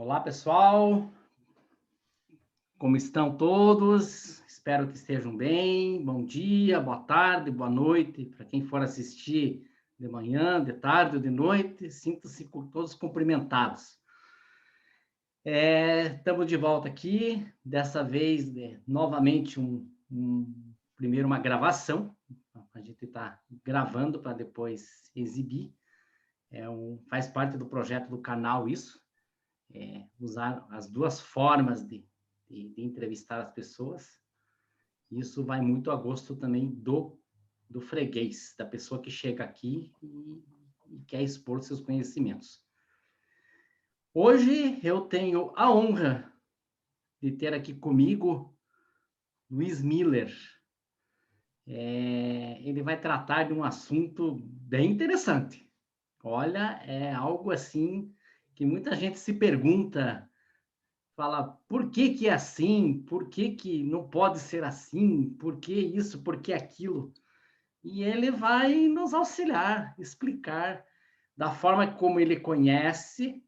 Olá, pessoal. Como estão todos? Espero que estejam bem. Bom dia, boa tarde, boa noite. Para quem for assistir de manhã, de tarde ou de noite, sintam-se todos cumprimentados. Estamos de volta aqui, dessa vez, novamente, primeiro uma gravação. A gente está gravando para depois exibir. Faz parte do projeto do canal isso. Usar as duas formas de entrevistar as pessoas. Isso vai muito a gosto também do freguês, da pessoa que chega aqui e quer expor seus conhecimentos. Hoje eu tenho a honra de ter aqui comigo Luiz Miller. Ele vai tratar de um assunto bem interessante. Olha, é algo assim que muita gente se pergunta, fala, por que que é assim? Por que que não pode ser assim? Por que isso? Por que aquilo? E ele vai nos auxiliar, explicar da forma como ele conhece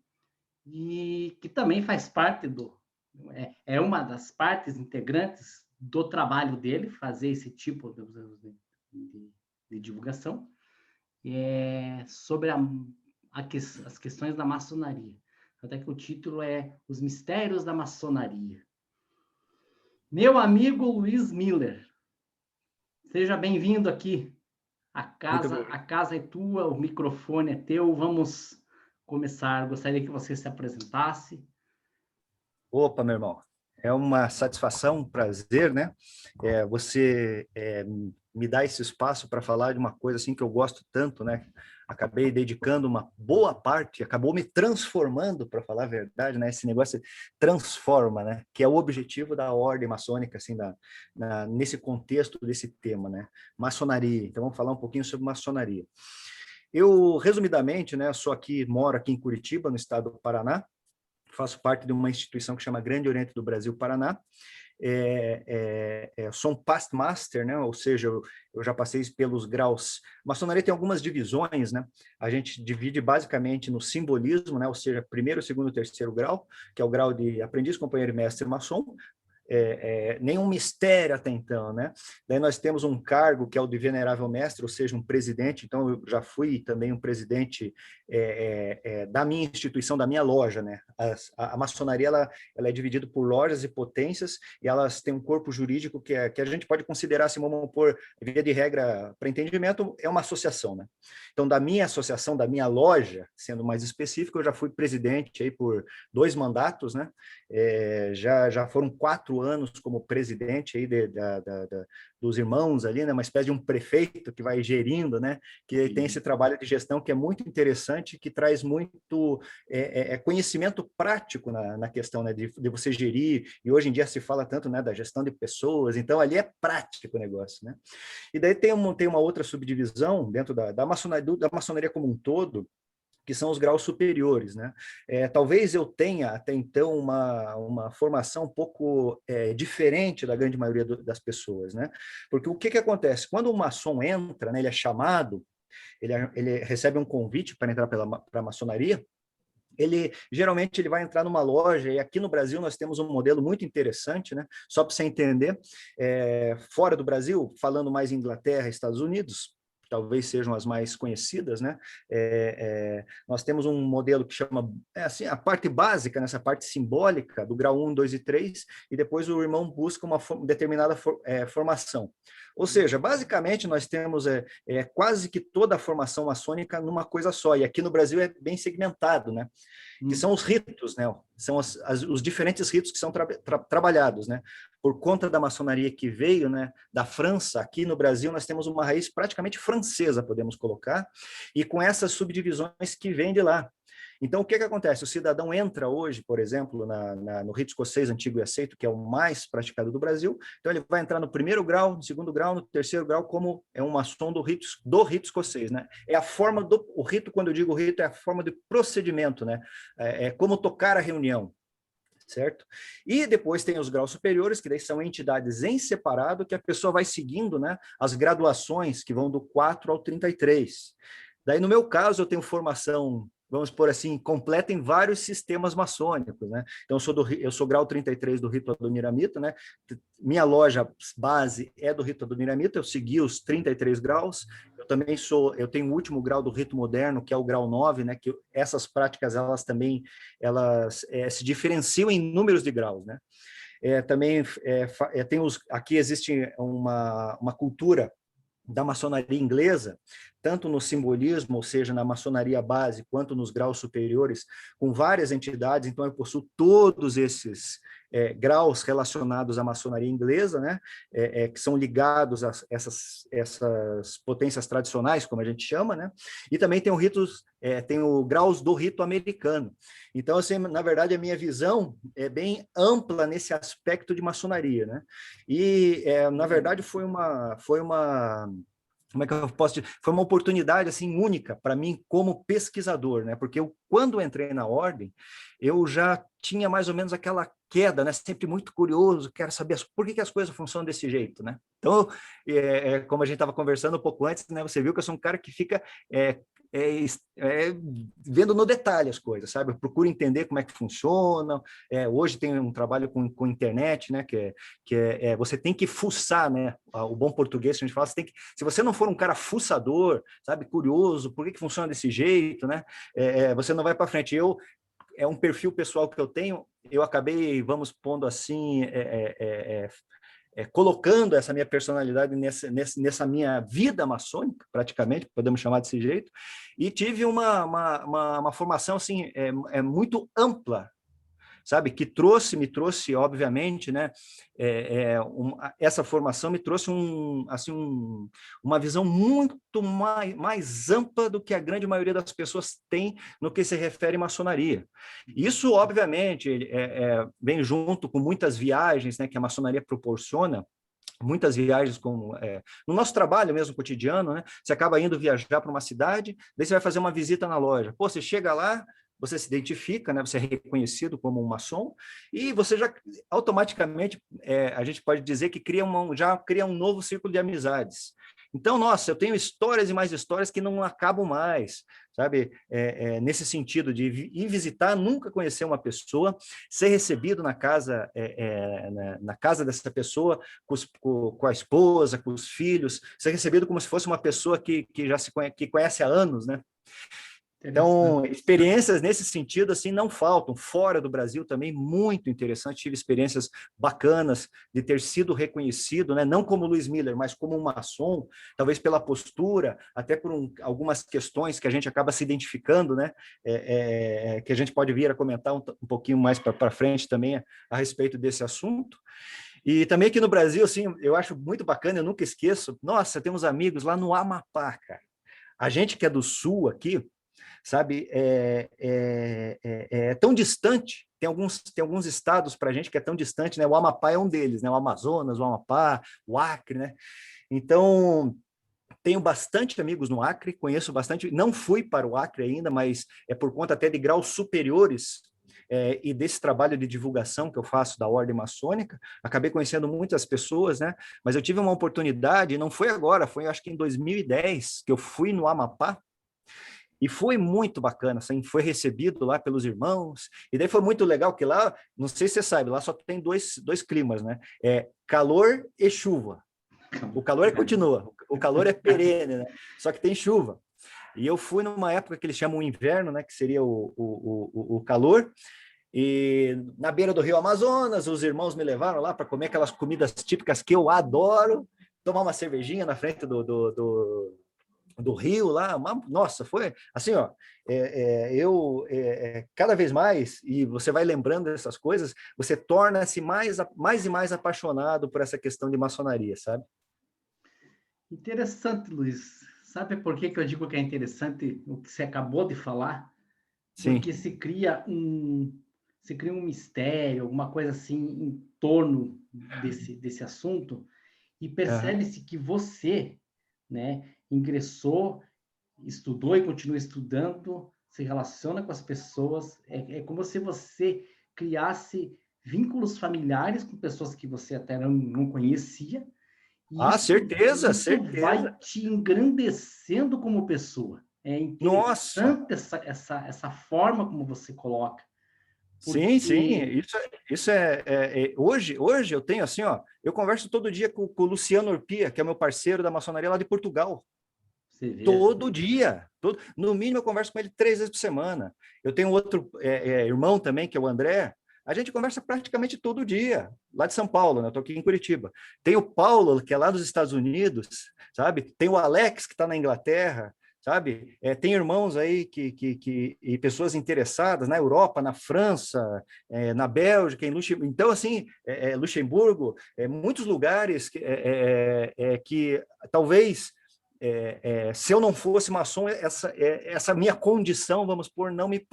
e que também faz parte é uma das partes integrantes do trabalho dele, fazer esse tipo de divulgação, sobre as questões da maçonaria. Até que o título é Os Mistérios da Maçonaria. Meu amigo Luiz Miller, seja bem-vindo aqui. A casa é tua, o microfone é teu. Vamos começar. Gostaria que você se apresentasse. Opa, meu irmão, é uma satisfação, um prazer, né? Você me dá esse espaço para falar de uma coisa assim que eu gosto tanto, né? Acabei dedicando uma boa parte, acabou me transformando, para falar a verdade, né? Esse negócio transforma, né? Que é o objetivo da ordem maçônica, assim, nesse contexto desse tema, né? Maçonaria. Então, vamos falar um pouquinho sobre maçonaria. Eu, resumidamente, né? Moro aqui em Curitiba, no estado do Paraná. Faço parte de uma instituição que chama Grande Oriente do Brasil, Paraná. Sou um past master, né? Ou seja, eu já passei pelos graus. Maçonaria tem algumas divisões, né? A gente divide basicamente no simbolismo, né? Ou seja, primeiro, segundo, terceiro grau, que é o grau de aprendiz, companheiro e mestre maçom. Nenhum mistério até então, né? Daí nós temos um cargo que é o de venerável mestre, ou seja, um presidente. Então eu já fui também um presidente da minha instituição, da minha loja, né? A maçonaria ela é dividida por lojas e potências e elas têm um corpo jurídico que a gente pode considerar, assim, vamos pôr, via de regra para entendimento, é uma associação, né? Então da minha associação, da minha loja, sendo mais específico, eu já fui presidente aí por 2 mandatos, né? Já foram 4 anos como presidente aí dos irmãos ali, né? Uma espécie de um prefeito que vai gerindo, né? Que tem esse trabalho de gestão que é muito interessante, que traz muito conhecimento prático na questão, né? De você gerir, e hoje em dia se fala tanto, né? Da gestão de pessoas, então ali é prático o negócio, né? E daí tem uma outra subdivisão dentro da maçonaria como um todo, que são os graus superiores, né? Talvez eu tenha até então uma formação um pouco diferente da grande maioria das pessoas, né? Porque o que acontece? Quando o maçom entra, né, ele é chamado, ele recebe um convite para entrar para a maçonaria, geralmente ele vai entrar numa loja, e aqui no Brasil nós temos um modelo muito interessante, né? Só para você entender, fora do Brasil, falando mais em Inglaterra, Estados Unidos, talvez sejam as mais conhecidas, né? Nós temos um modelo que chama, assim, a parte básica, nessa parte simbólica, do grau 1, 2 e 3, e depois o irmão busca uma determinada formação. Ou seja, basicamente nós temos quase que toda a formação maçônica numa coisa só, e aqui no Brasil é bem segmentado, né? Que são os ritos, né? São os diferentes ritos que são trabalhados, né? Por conta da maçonaria que veio, né, da França, aqui no Brasil nós temos uma raiz praticamente francesa, podemos colocar, e com essas subdivisões que vêm de lá. Então, o que acontece? O cidadão entra hoje, por exemplo, no rito escocês antigo e aceito, que é o mais praticado do Brasil, então ele vai entrar no primeiro grau, no segundo grau, no terceiro grau, como é um maçom do rito escocês, né? É a forma o rito, quando eu digo rito, é a forma de procedimento, né? É como tocar a reunião. Certo? E depois tem os graus superiores, que daí são entidades em separado, que a pessoa vai seguindo, né, as graduações que vão do 4 ao 33. Daí, no meu caso, eu tenho formação vamos por assim, completa em vários sistemas maçônicos, né? Então, eu sou grau 33 do rito adoniramita, né? Minha loja base é do rito adoniramita, eu segui os 33 graus. Eu tenho o último grau do rito moderno, que é o grau 9, né? Que essas práticas, elas também, se diferenciam em números de graus, né? Também aqui existe uma cultura da maçonaria inglesa, tanto no simbolismo, ou seja, na maçonaria base, quanto nos graus superiores, com várias entidades. Então, eu possuo todos esses graus relacionados à maçonaria inglesa, né, que são ligados a essas potências tradicionais, como a gente chama, né, e também tem tem o graus do rito americano. Então, assim, na verdade, a minha visão é bem ampla nesse aspecto de maçonaria, né, e, na verdade, como é que eu posso dizer? Foi uma oportunidade assim única para mim como pesquisador, né? Porque quando entrei na ordem, eu já tinha mais ou menos aquela queda, né? Sempre muito curioso, quero saber por que as coisas funcionam desse jeito, né? Então, como a gente estava conversando um pouco antes, né? Você viu que eu sou um cara que fica é, vendo no detalhe as coisas, sabe? Eu procuro entender como é que funcionam. Hoje tem um trabalho com internet, né? Você tem que fuçar, né? O bom português que a gente fala, se você não for um cara fuçador, sabe? Curioso, por que funciona desse jeito, né? Você não vai para frente. É um perfil pessoal que eu tenho, eu acabei, vamos pondo assim, colocando essa minha personalidade nessa minha vida maçônica, praticamente, podemos chamar desse jeito, e tive uma formação assim, muito ampla, sabe, que me trouxe, obviamente, né, essa formação me trouxe uma visão muito mais ampla do que a grande maioria das pessoas tem no que se refere à maçonaria. Isso, obviamente, vem junto com muitas viagens, né, que a maçonaria proporciona, muitas viagens no nosso trabalho mesmo cotidiano, né? Você acaba indo viajar para uma cidade, daí você vai fazer uma visita na loja. Pô, você chega lá, você se identifica, né? Você é reconhecido como um maçom e você já automaticamente, a gente pode dizer que já cria um novo círculo de amizades. Então, nossa, eu tenho histórias e mais histórias que não acabam mais, sabe? Nesse sentido de ir visitar, nunca conhecer uma pessoa, ser recebido na casa, na casa dessa pessoa, com a esposa, com os filhos, ser recebido como se fosse uma pessoa que já que conhece há anos, né? Então, experiências nesse sentido, assim, não faltam. Fora do Brasil também, muito interessante. Tive experiências bacanas de ter sido reconhecido, né? Não como Luiz Miller, mas como um maçom, talvez pela postura, até por algumas questões que a gente acaba se identificando, né? Que a gente pode vir a comentar um pouquinho mais para frente também a respeito desse assunto. E também aqui no Brasil, assim, eu acho muito bacana, eu nunca esqueço. Nossa, temos amigos lá no Amapá, cara. A gente que é do Sul aqui, sabe, é tão distante, tem alguns estados para a gente que é tão distante, né? O Amapá é um deles, né? O Amazonas, o Amapá, o Acre, né? Então, tenho bastante amigos no Acre, conheço bastante, não fui para o Acre ainda, mas é por conta até de graus superiores, e desse trabalho de divulgação que eu faço da Ordem Maçônica, acabei conhecendo muitas pessoas, né? Mas eu tive uma oportunidade, não foi agora, foi acho que em 2010, que eu fui no Amapá, e foi muito bacana, assim, foi recebido lá pelos irmãos, e daí foi muito legal que lá, não sei se você sabe, lá só tem dois climas, né? Calor e chuva. O calor continua, o calor é perene, né? Só que tem chuva. E eu fui numa época que eles chamam o inverno, né? Que seria o calor, e na beira do Rio Amazonas, os irmãos me levaram lá para comer aquelas comidas típicas que eu adoro, tomar uma cervejinha na frente do rio lá, nossa, foi assim, ó, cada vez mais, e você vai lembrando dessas coisas, você torna-se mais e mais apaixonado por essa questão de maçonaria, sabe? Interessante, Luiz. Sabe por que eu digo que é interessante o que você acabou de falar? Sim. Porque se cria um mistério, alguma coisa assim em torno desse assunto, e percebe-se que você, né, ingressou, estudou e continua estudando, se relaciona com as pessoas, é como se você criasse vínculos familiares com pessoas que você até não conhecia, e Certeza, isso vai certeza. te engrandecendo como pessoa. É Nossa! interessante essa forma como você coloca, Sim, sim, porque hoje eu tenho assim, ó, eu converso todo dia com o Luciano Urpia, que é meu parceiro da maçonaria lá de Portugal. você vê, Todo dia. No mínimo, eu converso com ele 3 vezes por semana. Eu tenho outro irmão também, que é o André. A gente conversa praticamente todo dia, lá de São Paulo, né? Eu estou aqui em Curitiba. Tem o Paulo, que é lá dos Estados Unidos, sabe? Tem o Alex, que está na Inglaterra, sabe? Tem irmãos aí e pessoas interessadas na Europa, na França, na Bélgica, em Luxemburgo. Então, assim, Luxemburgo, muitos lugares que talvez se eu não fosse maçom, essa minha condição, vamos supor, não me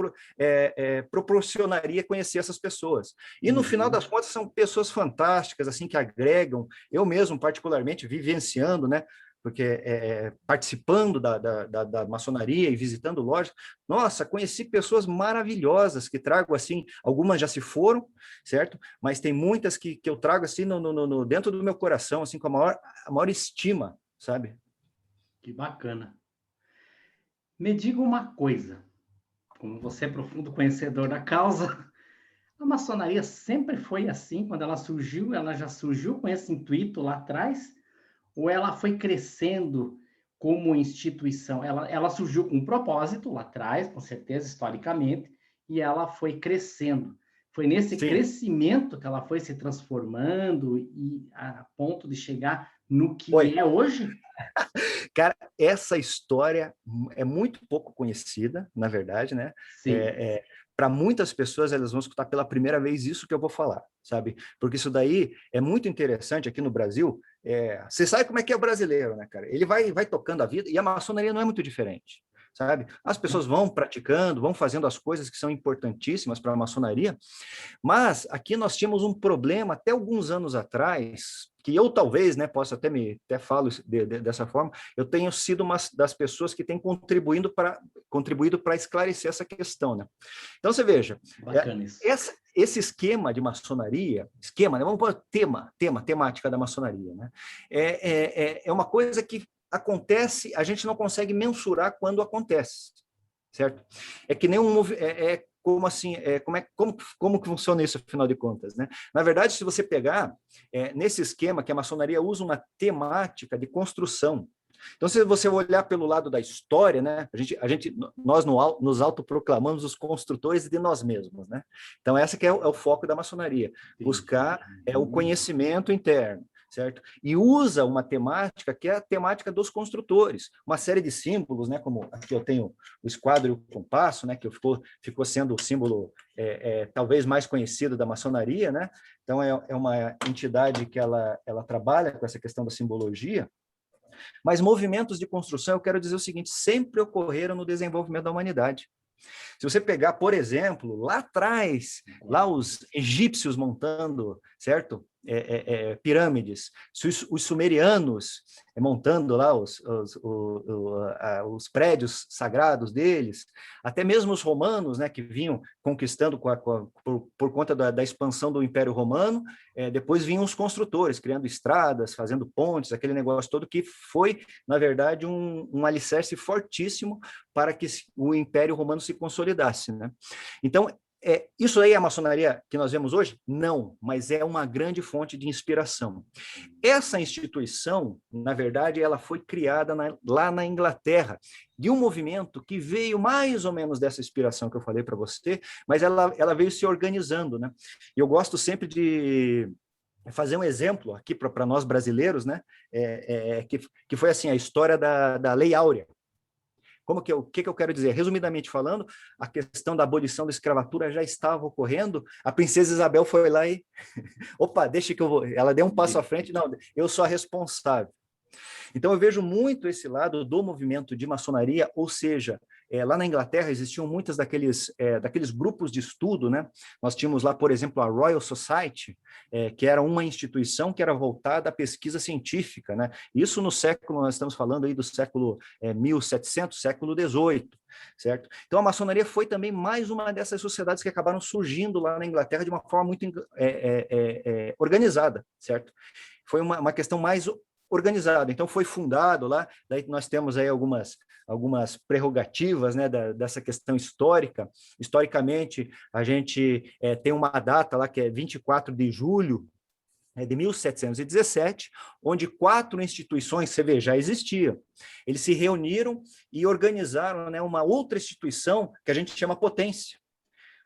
proporcionaria conhecer essas pessoas. E no final das contas são pessoas fantásticas, assim, que agregam. Eu mesmo, particularmente, vivenciando, né? Porque participando da maçonaria e visitando lojas, nossa, conheci pessoas maravilhosas que trago assim, algumas já se foram, certo? Mas tem muitas que eu trago assim dentro do meu coração, assim, com a maior estima, sabe? que bacana. Me diga uma coisa, como você é profundo conhecedor da causa, a maçonaria sempre foi assim, quando ela já surgiu com esse intuito lá atrás, ou ela foi crescendo como instituição? Ela surgiu com um propósito lá atrás, com certeza, historicamente, e ela foi crescendo. Foi nesse Sim. crescimento que ela foi se transformando e a ponto de chegar no Oi. que é hoje? Cara, essa história é muito pouco conhecida, na verdade, né? Sim, Para muitas pessoas, elas vão escutar pela primeira vez isso que eu vou falar, sabe? Porque isso daí é muito interessante aqui no Brasil. Você sabe como é que é o brasileiro, né, cara? Ele vai tocando a vida e a maçonaria não é muito diferente, sabe? As pessoas vão praticando, vão fazendo as coisas que são importantíssimas para a maçonaria, mas aqui nós tínhamos um problema até alguns anos atrás, que eu talvez, né, possa até falo dessa forma, eu tenho sido uma das pessoas que tem contribuído para esclarecer essa questão, né? Então você veja, bacana isso. esse esquema de maçonaria, né, vamos pôr temática da maçonaria, né? É uma coisa que acontece, a gente não consegue mensurar quando acontece, certo? É que nem como assim, como que funciona isso, afinal de contas, né? Na verdade, se você pegar nesse esquema que a maçonaria usa uma temática de construção. Então, se você olhar pelo lado da história, né, nós nos autoproclamamos os construtores de nós mesmos, né? Então, essa que é o foco da maçonaria, buscar o conhecimento interno, certo? E usa uma temática que é a temática dos construtores, uma série de símbolos, né? Como aqui eu tenho o esquadro e o compasso, né? Que ficou sendo o símbolo talvez mais conhecido da maçonaria, né? Então é uma entidade que ela trabalha com essa questão da simbologia. Mas movimentos de construção, eu quero dizer o seguinte, sempre ocorreram no desenvolvimento da humanidade. Se você pegar, por exemplo, lá atrás, lá os egípcios montando, certo? Pirâmides, os sumerianos montando lá os prédios sagrados deles, até mesmo os romanos, né, que vinham conquistando por conta da expansão do Império Romano, depois vinham os construtores, criando estradas, fazendo pontes, aquele negócio todo que foi, na verdade, um alicerce fortíssimo para que o Império Romano se consolidasse, né? Então, isso aí é a maçonaria que nós vemos hoje? Não, mas é uma grande fonte de inspiração. Essa instituição, na verdade, ela foi criada lá na Inglaterra, de um movimento que veio mais ou menos dessa inspiração que eu falei para você, mas ela veio se organizando, né? Eu gosto sempre de fazer um exemplo aqui para nós brasileiros, né? Que foi assim, a história da Lei Áurea. O que eu quero dizer? Resumidamente falando, a questão da abolição da escravatura já estava ocorrendo, a princesa Isabel foi lá e, opa, deixa que eu vou. Ela deu um passo à frente, não, eu sou a responsável. Então, eu vejo muito esse lado do movimento de maçonaria, ou seja, lá na Inglaterra existiam muitas daqueles grupos de estudo, né? Nós tínhamos lá, por exemplo, a Royal Society, que era uma instituição que era voltada à pesquisa científica, né? Isso no século, nós estamos falando aí do século 1700, século XVIII, certo? Então, a maçonaria foi também mais uma dessas sociedades que acabaram surgindo lá na Inglaterra de uma forma muito organizada, certo? Foi uma questão mais organizado. Então, foi fundado lá, daí nós temos aí algumas algumas prerrogativas, né, dessa questão histórica. Historicamente, a gente tem uma data lá que é 24 de julho de 1717, onde 4 instituições, você vê, já existiam. Eles se reuniram e organizaram, né, uma outra instituição que a gente chama potência.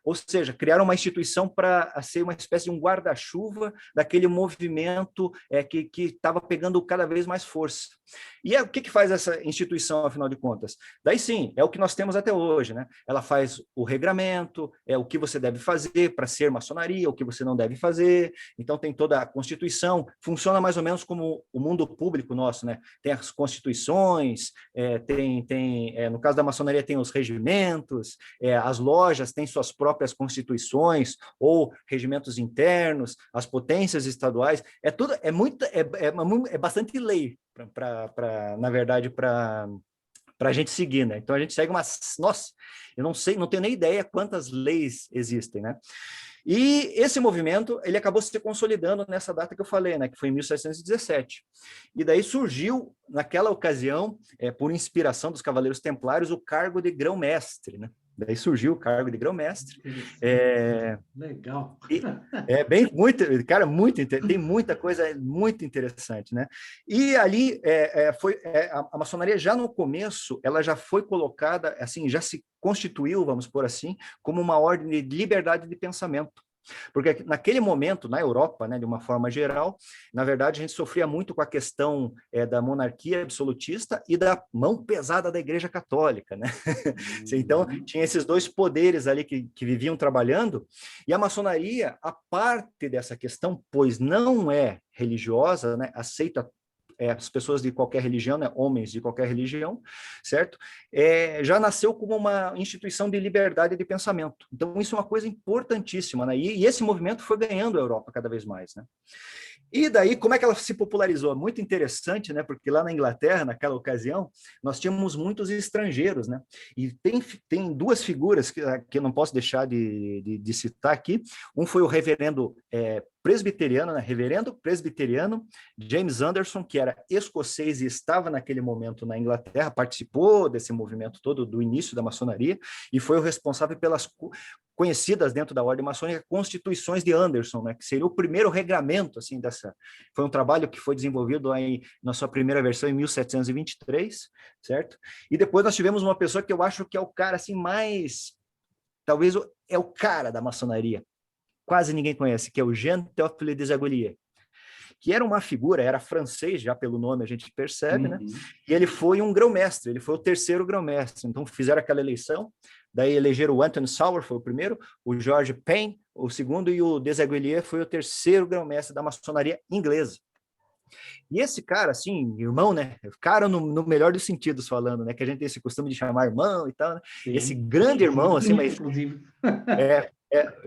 Ou seja, criaram uma instituição para ser uma espécie de um guarda-chuva daquele movimento que estava pegando cada vez mais força. E o que faz essa instituição, afinal de contas? Daí sim, é o que nós temos até hoje, né? Ela faz o regramento, o que você deve fazer para ser maçonaria, o que você não deve fazer. Então tem toda a Constituição, funciona mais ou menos como o mundo público nosso, né? Tem as constituições, no caso da maçonaria tem os regimentos, as lojas têm suas próprias constituições ou regimentos internos, as potências estaduais, é bastante lei na verdade, para a gente seguir, né? Então a gente segue nossa, eu não sei, não tenho nem ideia quantas leis existem, né? E esse movimento, ele acabou se consolidando nessa data que eu falei, né, que foi em 1717. E daí surgiu, naquela ocasião, por inspiração dos Cavaleiros Templários, o cargo de grão-mestre, né? Daí surgiu o cargo de grão-mestre. Legal. Cara, tem muita coisa muito interessante, né? E ali a maçonaria já no começo, ela já foi colocada, assim, já se constituiu, vamos por assim, como uma ordem de liberdade de pensamento. Porque naquele momento, na Europa, né, de uma forma geral, na verdade, a gente sofria muito com a questão da monarquia absolutista e da mão pesada da Igreja Católica, né? Então, tinha esses dois poderes ali que viviam trabalhando, e a maçonaria, a parte dessa questão, pois não é religiosa, né, aceita as pessoas de qualquer religião, né, homens de qualquer religião, certo? Já nasceu como uma instituição de liberdade de pensamento. Então, isso é uma coisa importantíssima, né? E esse movimento foi ganhando a Europa cada vez mais, né? E daí, como é que ela se popularizou? Muito interessante, né? Porque lá na Inglaterra, naquela ocasião, nós tínhamos muitos estrangeiros, né? E tem 2 figuras que eu não posso deixar de citar aqui. Um foi o reverendo presbiteriano, né? Reverendo presbiteriano James Anderson, que era escocês e estava naquele momento na Inglaterra, participou desse movimento todo do início da maçonaria e foi o responsável pelas conhecidas dentro da ordem maçônica Constituições de Anderson, né, que seria o primeiro regramento, assim, foi um trabalho que foi desenvolvido aí na sua primeira versão em 1723, certo? E depois nós tivemos uma pessoa que eu acho que é o cara, assim, talvez é o cara da maçonaria, quase ninguém conhece, que é o Jean-Théophile Desaguliers, que era uma figura, era francês, já pelo nome a gente percebe, né? E ele foi um grão-mestre, ele foi o 3º grão-mestre, então fizeram aquela eleição, daí elegeram o Anthony Sauer, foi o primeiro, o George Payne, o segundo, e o Desaguliers foi o 3º grão-mestre da maçonaria inglesa. E esse cara, assim, irmão, né? Cara no melhor dos sentidos falando, né? Que a gente tem esse costume de chamar irmão e tal, né? Esse grande irmão, assim, mas...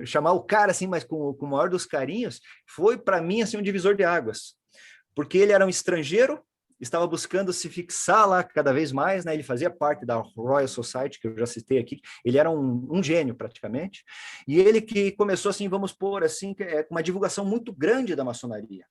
chamar o cara, assim, mas com o maior dos carinhos, foi, para mim, assim, um divisor de águas. Porque ele era um estrangeiro, estava buscando se fixar lá cada vez mais, né? Ele fazia parte da Royal Society, que eu já citei aqui, ele era um gênio praticamente, e ele que começou assim, vamos pôr assim, com uma divulgação muito grande da maçonaria.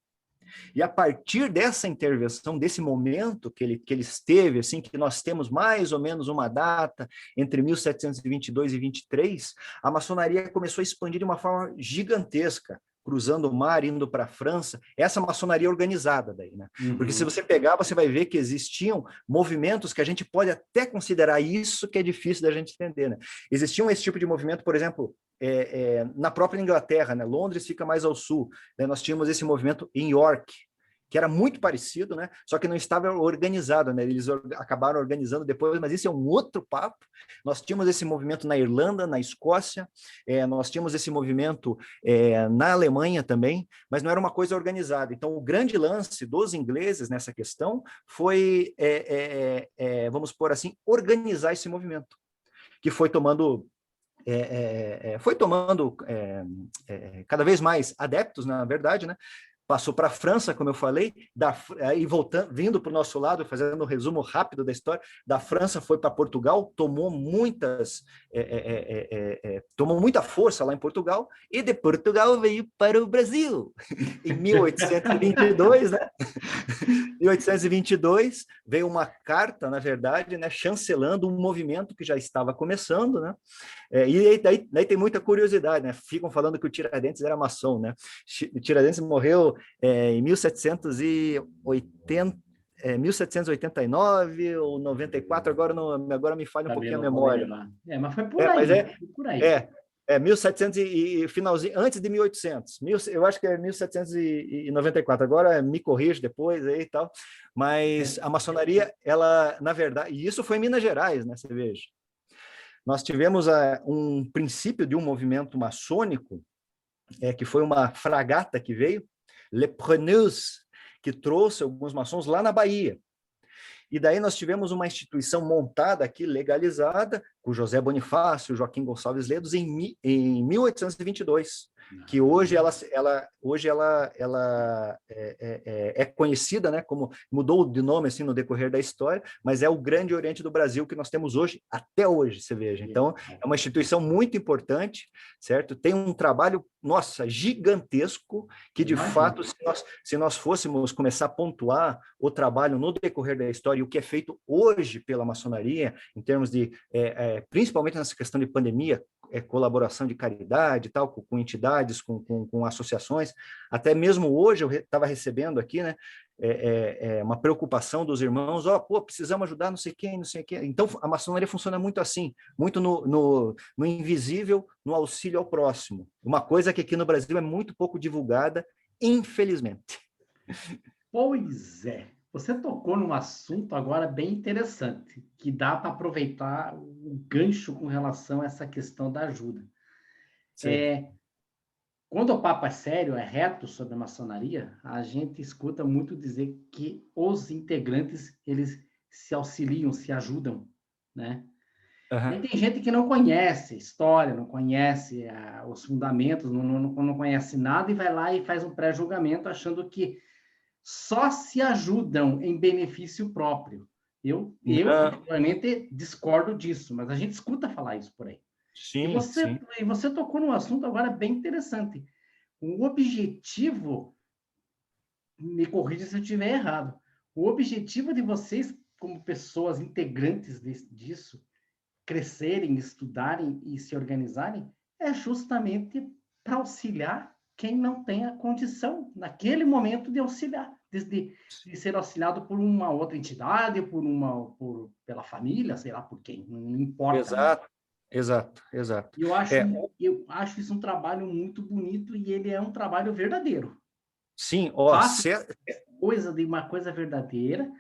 E a partir dessa intervenção, desse momento que ele esteve, assim, que nós temos mais ou menos uma data entre 1722 e 23, a maçonaria começou a expandir de uma forma gigantesca, cruzando o mar, indo para a França, essa maçonaria organizada daí, né? Porque se você pegar, você vai ver que existiam movimentos que a gente pode até considerar isso que é difícil da gente entender, né? Existiam esse tipo de movimento, por exemplo, na própria Inglaterra, né? Londres fica mais ao sul, né? Nós tínhamos esse movimento em York, que era muito parecido, né? Só que não estava organizado, né? Eles acabaram organizando depois, mas isso é um outro papo. Nós tínhamos esse movimento na Irlanda, na Escócia, nós tínhamos esse movimento na Alemanha também, mas não era uma coisa organizada. Então, o grande lance dos ingleses nessa questão foi, vamos pôr assim, organizar esse movimento, que foi tomando cada vez mais adeptos, na verdade, né? passou para a França, como eu falei, aí voltando, vindo para o nosso lado, fazendo um resumo rápido da história, da França foi para Portugal, tomou muita força lá em Portugal, e de Portugal veio para o Brasil. Em 1822, né? 1822 veio uma carta, na verdade, né, chancelando um movimento que já estava começando, né? E daí tem muita curiosidade, né? Ficam falando que o Tiradentes era maçom, né? O Tiradentes morreu em 1789 ou 94, agora me falha um Também pouquinho a não vou memória. lembrar. Mas foi por É, mas aí, foi por aí. 1700 e finalzinho, antes de 1800. Eu acho que é 1794. Agora me corrija depois aí e tal. Mas a maçonaria, ela, na verdade, e isso foi em Minas Gerais, né? Você veja. Nós tivemos um princípio de um movimento maçônico, que foi uma fragata que veio, Le Preneuse, que trouxe alguns maçons lá na Bahia. E daí nós tivemos uma instituição montada aqui, legalizada, com José Bonifácio, Joaquim Gonçalves Ledos, em 1822, que hoje ela é conhecida, né, como mudou de nome assim no decorrer da história, mas é o Grande Oriente do Brasil que nós temos hoje, até hoje, você veja. Então, é uma instituição muito importante, certo? Tem um trabalho, nossa, gigantesco, que de fato, se nós fôssemos começar a pontuar o trabalho no decorrer da história e o que é feito hoje pela maçonaria, em termos de, principalmente nessa questão de pandemia, colaboração de caridade, tal, com entidades, com associações, até mesmo hoje eu estava recebendo aqui, né, uma preocupação dos irmãos, precisamos ajudar não sei quem, não sei quem. Então, a maçonaria funciona muito assim, muito no invisível, no auxílio ao próximo. Uma coisa que aqui no Brasil é muito pouco divulgada, infelizmente. Pois é. Você tocou num assunto agora bem interessante, que dá para aproveitar o gancho com relação a essa questão da ajuda. Quando o papo é sério, é reto sobre a maçonaria, a gente escuta muito dizer que os integrantes, eles se auxiliam, se ajudam, né? Uhum. E tem gente que não conhece história, não conhece os fundamentos, não conhece nada e vai lá e faz um pré-julgamento achando que só se ajudam em benefício próprio. Eu particularmente, discordo disso, mas a gente escuta falar isso por aí. Sim, sim. E você tocou num assunto agora bem interessante. O objetivo, me corrija se eu estiver errado, o objetivo de vocês, como pessoas integrantes disso, crescerem, estudarem e se organizarem, é justamente para auxiliar quem não tem a condição, naquele momento, de auxiliar, de ser auxiliado por uma outra entidade, pela família, sei lá por quem, não importa. Exato. Eu acho isso um trabalho muito bonito e ele é um trabalho verdadeiro. Sim, Coisa de uma coisa verdadeira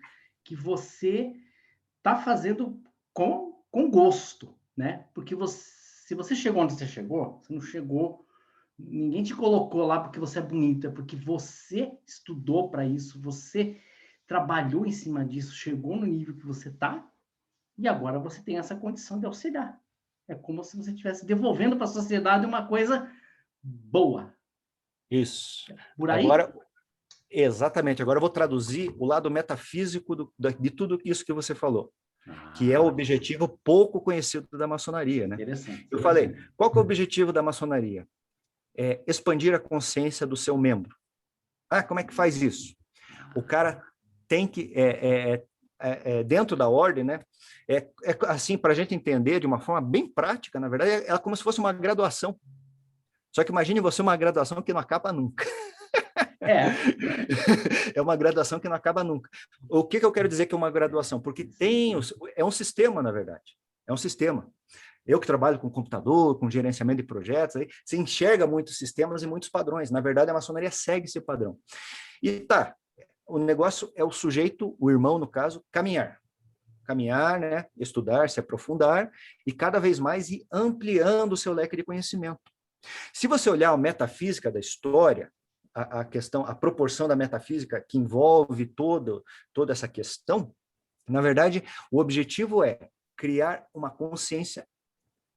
que você está fazendo com gosto, né? Porque se você chegou onde você não chegou, ninguém te colocou lá porque você é bonito, é porque você estudou para isso, você trabalhou em cima disso, chegou no nível que você está, e agora você tem essa condição de auxiliar. É como se você estivesse devolvendo para a sociedade uma coisa boa. Isso. Por aí? Exatamente. Agora eu vou traduzir o lado metafísico de tudo isso que você falou, que é o objetivo pouco conhecido da maçonaria, né? Interessante. Eu falei, qual que é o objetivo da maçonaria? É expandir a consciência do seu membro. Como é que faz isso? O cara tem que, dentro da ordem, né? Assim, para a gente entender de uma forma bem prática, na verdade, é como se fosse uma graduação. Só que imagine você uma graduação que não acaba nunca. É uma graduação que não acaba nunca. O que eu quero dizer que é uma graduação? Porque é um sistema, na verdade. É um sistema. Eu que trabalho com computador, com gerenciamento de projetos, aí, você enxerga muitos sistemas e muitos padrões. Na verdade, a maçonaria segue esse padrão. E o negócio é o sujeito, o irmão, no caso, caminhar. Caminhar, né? Estudar, se aprofundar e cada vez mais ir ampliando o seu leque de conhecimento. Se você olhar a metafísica da história, a proporção da metafísica que envolve toda essa questão, na verdade, o objetivo é criar uma consciência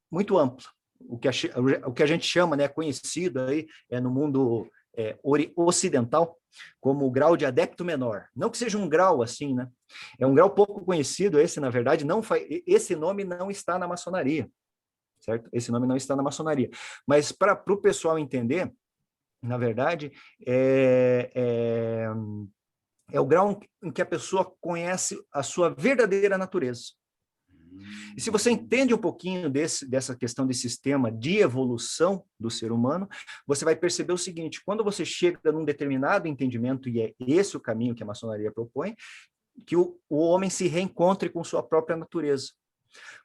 muito ampla. O que a gente chama, né, conhecido aí no mundo ocidental como o grau de adepto menor. Não que seja um grau assim, né? É um grau pouco conhecido, esse, na verdade, esse nome não está na maçonaria, certo? Esse nome não está na maçonaria. Mas para o pessoal entender, na verdade, é o grau em que a pessoa conhece a sua verdadeira natureza. E se você entende um pouquinho dessa questão de sistema de evolução do ser humano, você vai perceber o seguinte: quando você chega num determinado entendimento, e é esse o caminho que a maçonaria propõe, que o homem se reencontre com sua própria natureza.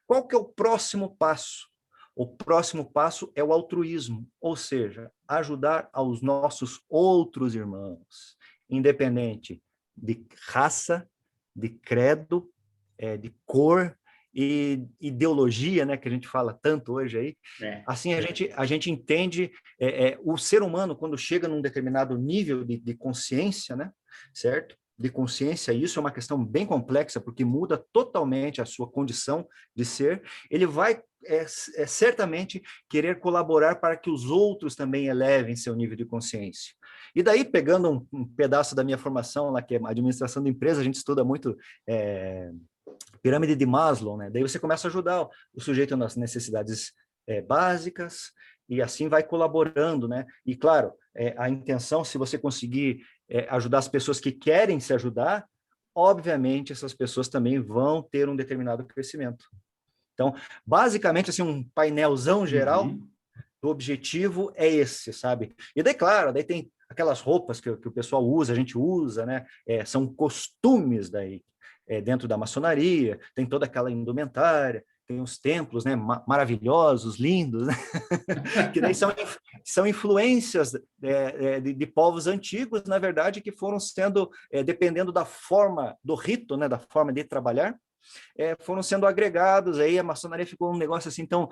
Qual que é o próximo passo? O próximo passo é o altruísmo, ou seja, ajudar aos nossos outros irmãos, independente de raça, de credo, de cor e ideologia, né, que a gente fala tanto hoje aí. Assim, a gente entende o ser humano, quando chega num determinado nível de consciência, né, certo? De consciência, isso é uma questão bem complexa, porque muda totalmente a sua condição de ser, ele vai certamente querer colaborar para que os outros também elevem seu nível de consciência. E daí, pegando um pedaço da minha formação, lá, que é administração de empresa, a gente estuda muito pirâmide de Maslow, né? Daí você começa a ajudar o sujeito nas necessidades básicas, e assim vai colaborando, né? E claro, a intenção, se você conseguir ajudar as pessoas que querem se ajudar, obviamente essas pessoas também vão ter um determinado crescimento. Então, basicamente, assim, um painelzão geral do objetivo é esse, sabe? E daí, claro, daí tem aquelas roupas que o pessoal usa, a gente usa, né? São costumes daí, dentro da maçonaria, tem toda aquela indumentária, tem os templos, né, maravilhosos, lindos, né? Que daí são influências de povos antigos, na verdade, que foram sendo, dependendo da forma, do rito, né, da forma de trabalhar, foram sendo agregados, aí a maçonaria ficou um negócio assim tão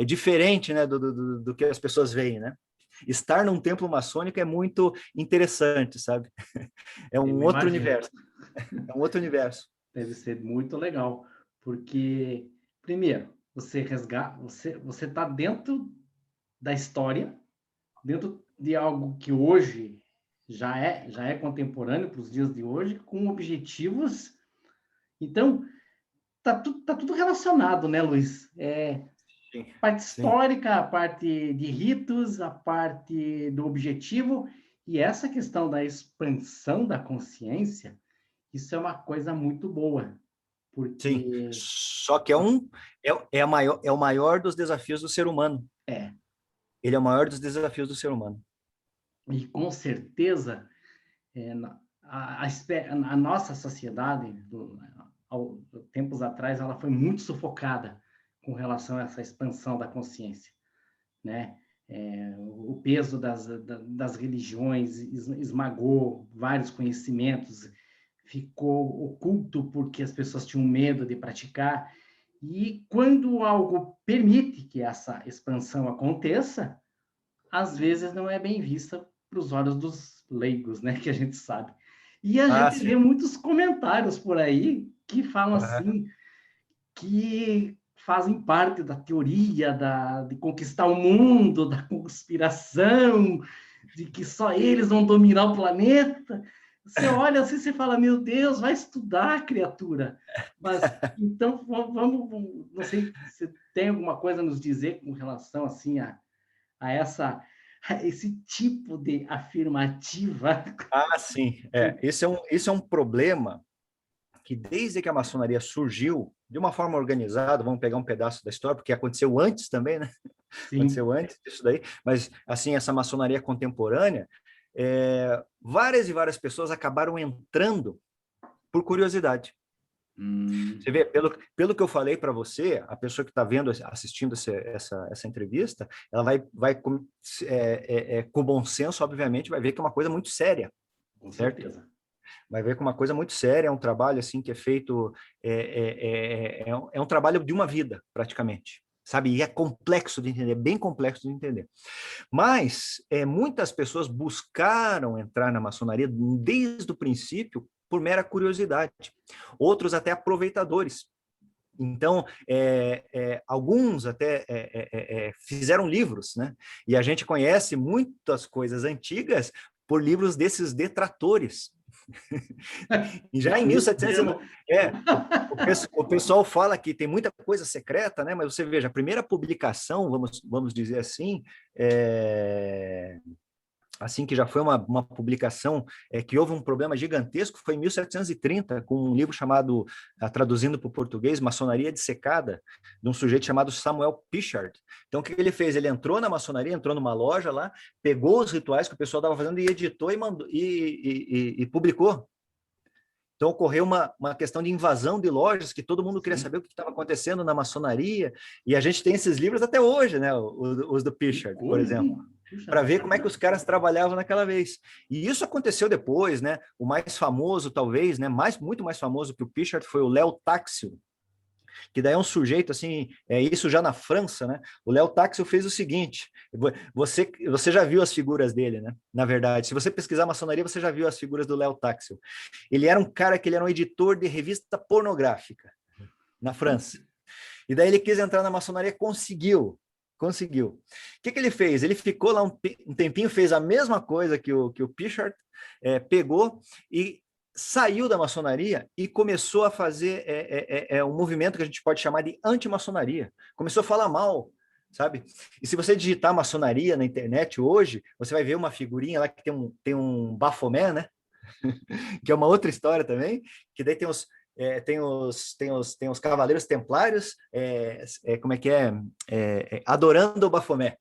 diferente, né, do que as pessoas veem, né? Estar num templo maçônico é muito interessante, sabe? É um outro universo. É um outro universo. Deve ser muito legal, porque, primeiro, você resgata, você está dentro da história, dentro de algo que hoje já é contemporâneo para os dias de hoje, com objetivos. Então, tá tudo relacionado, né, Luiz? Sim, Parte sim. histórica, a parte de ritos, a parte do objetivo, e essa questão da expansão da consciência, isso é uma coisa muito boa, Sim, porque só que é o maior dos desafios do ser humano. é, Ele é o maior dos desafios do ser humano. e com certeza a nossa sociedade, tempos atrás, ela foi muito sufocada com relação a essa expansão da consciência, né? O peso das religiões esmagou vários conhecimentos, ficou oculto porque as pessoas tinham medo de praticar. E quando algo permite que essa expansão aconteça, às vezes não é bem vista para os olhos dos leigos, né? Que a gente sabe. E a Ah, gente vê sim. muitos comentários por aí que falam Aham. assim, que fazem parte da teoria de conquistar o mundo, da conspiração, de que só eles vão dominar o planeta. Você olha assim, você fala, meu Deus, vai estudar, criatura. Mas, então, vamos, não sei se tem alguma coisa a nos dizer com relação, assim, a esse tipo de afirmativa. Ah, sim. Esse é um problema que, desde que a maçonaria surgiu, de uma forma organizada, vamos pegar um pedaço da história, porque aconteceu antes também, né? Sim. Aconteceu antes disso daí, mas, assim, essa maçonaria contemporânea, várias e várias pessoas acabaram entrando por curiosidade. Você vê, pelo que eu falei para você, a pessoa que está vendo, assistindo essa entrevista, ela vai com bom senso, obviamente, vai ver que é uma coisa muito séria, Com certo? certeza. Vai ver que é uma coisa muito séria, é um trabalho assim que é feito, é um trabalho de uma vida, praticamente. Sabe? E é complexo de entender, bem complexo de entender. Mas muitas pessoas buscaram entrar na maçonaria desde o princípio por mera curiosidade. Outros até aproveitadores. Então, alguns até fizeram livros, né? E a gente conhece muitas coisas antigas por livros desses detratores. E já em 1700, o pessoal fala que tem muita coisa secreta, né? Mas você veja, a primeira publicação, vamos dizer assim que já foi uma publicação que houve um problema gigantesco, foi em 1730, com um livro chamado, traduzindo para o português, Maçonaria Dissecada, de um sujeito chamado Samuel Pichard. Então, o que ele fez? Ele entrou na maçonaria, entrou numa loja lá, pegou os rituais que o pessoal estava fazendo e editou e, mandou, e publicou. Então, ocorreu uma questão de invasão de lojas, que todo mundo queria saber o que estava acontecendo na maçonaria, e a gente tem esses livros até hoje, né? Os do Pichard, por exemplo, para ver como é que os caras trabalhavam naquela vez. E isso aconteceu depois, né? O mais famoso, talvez, né? Muito mais famoso que o Pichard foi o Léo Taxil, que daí é um sujeito, assim, isso já na França, né? O Léo Taxil fez o seguinte, você já viu as figuras dele, né? Na verdade, se você pesquisar maçonaria, você já viu as figuras do Léo Taxil. Ele era um cara que ele era um editor de revista pornográfica na França. E daí ele quis entrar na maçonaria, conseguiu. O que ele fez? Ele ficou lá um tempinho, fez a mesma coisa que o Pichard, pegou e saiu da maçonaria e começou a fazer um movimento que a gente pode chamar de anti-maçonaria. Começou a falar mal, sabe? E se você digitar maçonaria na internet hoje, você vai ver uma figurinha lá que tem um Baphomet, né? Que é uma outra história também, que daí tem os Cavaleiros Templários, como é que adorando o Baphomet.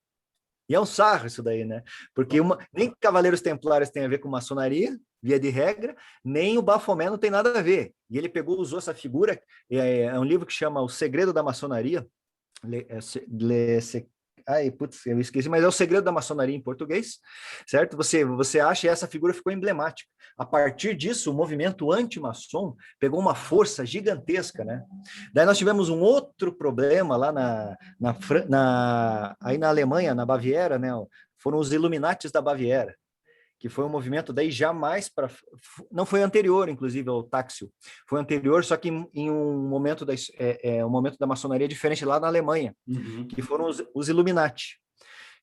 E é um sarro isso daí, né? Porque nem Cavaleiros Templários tem a ver com maçonaria, via de regra, nem o Baphomet não tem nada a ver. E ele usou essa figura, é um livro que chama O Segredo da Maçonaria, eu esqueci, mas é O Segredo da Maçonaria em português, certo? Você acha, e essa figura ficou emblemática. A partir disso, o movimento anti-maçom pegou uma força gigantesca, né? Daí nós tivemos um outro problema lá aí na Alemanha, na Baviera, né? Foram os Illuminates da Baviera, que foi um movimento daí jamais para... Não foi anterior, inclusive, ao Taxil. Foi anterior, só que em um momento um momento da maçonaria diferente lá na Alemanha, que foram os Illuminati,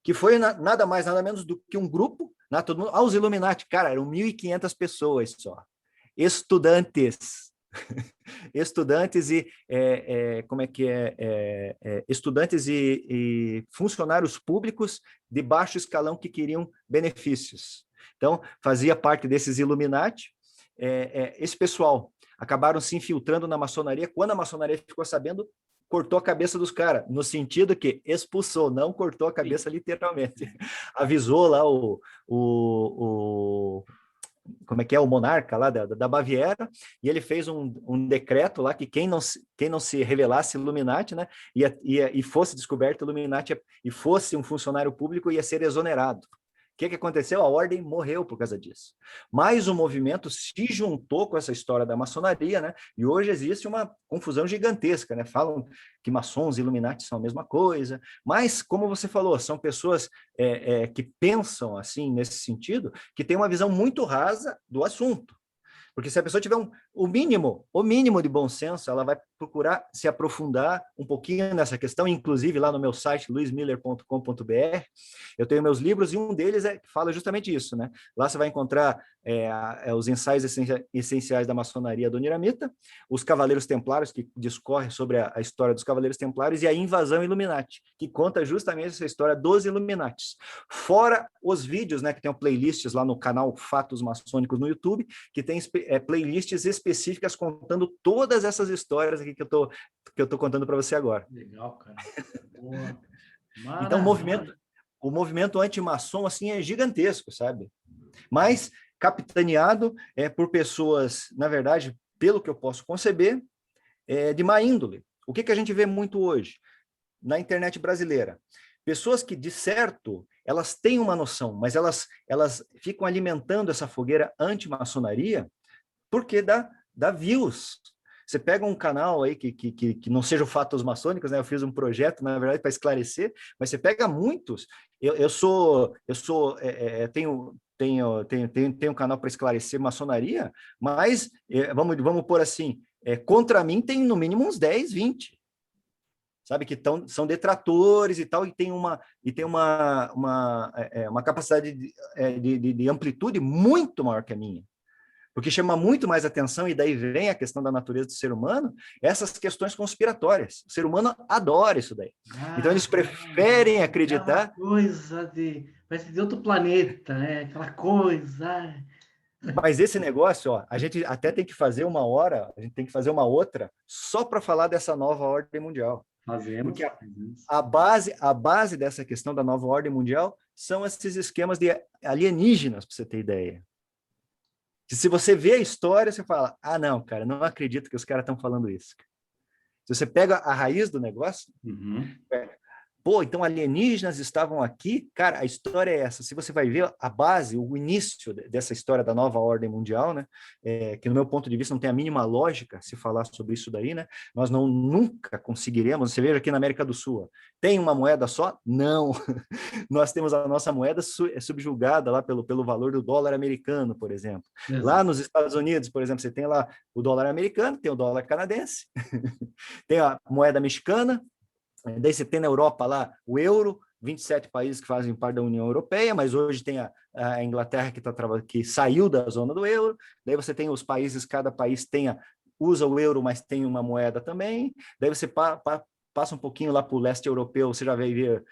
que foi nada mais, nada menos do que um grupo, né, todo mundo, os Illuminati, cara, eram 1.500 pessoas só. Estudantes. Estudantes e... estudantes e funcionários públicos de baixo escalão que queriam benefícios. Então, fazia parte desses Illuminati. Esse pessoal acabaram se infiltrando na maçonaria. Quando a maçonaria ficou sabendo, cortou a cabeça dos caras, no sentido que expulsou, não cortou a cabeça literalmente. Avisou lá o monarca lá da Baviera, e ele fez um decreto lá que quem não se revelasse Illuminati, né, e fosse descoberto Illuminati e fosse um funcionário público, ia ser exonerado. O que aconteceu? A ordem morreu por causa disso. Mas o movimento se juntou com essa história da maçonaria, né? E hoje existe uma confusão gigantesca, né? Falam que maçons e Illuminati são a mesma coisa, mas, como você falou, são pessoas que pensam assim, nesse sentido, que têm uma visão muito rasa do assunto. Porque se a pessoa tiver o mínimo de bom senso, ela vai procurar se aprofundar um pouquinho nessa questão, inclusive lá no meu site, luismiller.com.br, eu tenho meus livros e um deles fala justamente isso, né? Lá você vai encontrar os ensaios essenciais da maçonaria adoniramita, os Cavaleiros Templários, que discorre sobre a história dos Cavaleiros Templários, e a invasão Illuminati, que conta justamente essa história dos Illuminatis. Fora os vídeos, né, que tem playlists lá no canal Fatos Maçônicos no YouTube, que tem playlists específicas contando todas essas histórias aqui que eu tô contando para você agora. Legal, cara. Boa. Então, o movimento anti-maçom assim, é gigantesco, sabe? Mas capitaneado por pessoas, na verdade, pelo que eu posso conceber, de má índole. O que a gente vê muito hoje na internet brasileira? Pessoas que, de certo, elas têm uma noção, mas elas ficam alimentando essa fogueira anti-maçonaria porque dá views. Você pega um canal aí que não seja o Fatos Maçônicos, né? Eu fiz um projeto, na verdade, para esclarecer, mas você pega muitos. Tenho um canal para esclarecer maçonaria, mas vamos pôr assim, contra mim tem no mínimo uns 10, 20. Sabe, que são detratores e tal, e tem uma capacidade de amplitude muito maior que a minha. Porque chama muito mais atenção, e daí vem a questão da natureza do ser humano, essas questões conspiratórias. O ser humano adora isso daí. Então, eles preferem acreditar... Coisa parece de outro planeta, né? Aquela coisa... Mas esse negócio, ó, a gente até tem que fazer uma hora, a gente tem que fazer uma outra, só para falar dessa nova ordem mundial. Fazemos. Porque a base dessa questão da nova ordem mundial são esses esquemas de alienígenas, para você ter ideia. Se você vê a história, você fala, não, cara, não acredito que os caras estão falando isso. Se você pega a raiz do negócio, pô, então alienígenas estavam aqui. Cara, a história é essa. Se você vai ver a base, o início dessa história da nova ordem mundial, né? Que no meu ponto de vista não tem a mínima lógica se falar sobre isso daí, né? Nós nunca conseguiremos. Você veja aqui na América do Sul, ó, tem uma moeda só? Não. Nós temos a nossa moeda subjugada lá pelo valor do dólar americano, por exemplo. Exato. Lá nos Estados Unidos, por exemplo, você tem lá o dólar americano, tem o dólar canadense, tem a moeda mexicana. Daí você tem na Europa lá o euro, 27 países que fazem parte da União Europeia, mas hoje tem a Inglaterra que saiu da zona do euro. Daí você tem os países, cada país usa o euro, mas tem uma moeda também. Daí você passa um pouquinho lá para o leste europeu, você já vai ver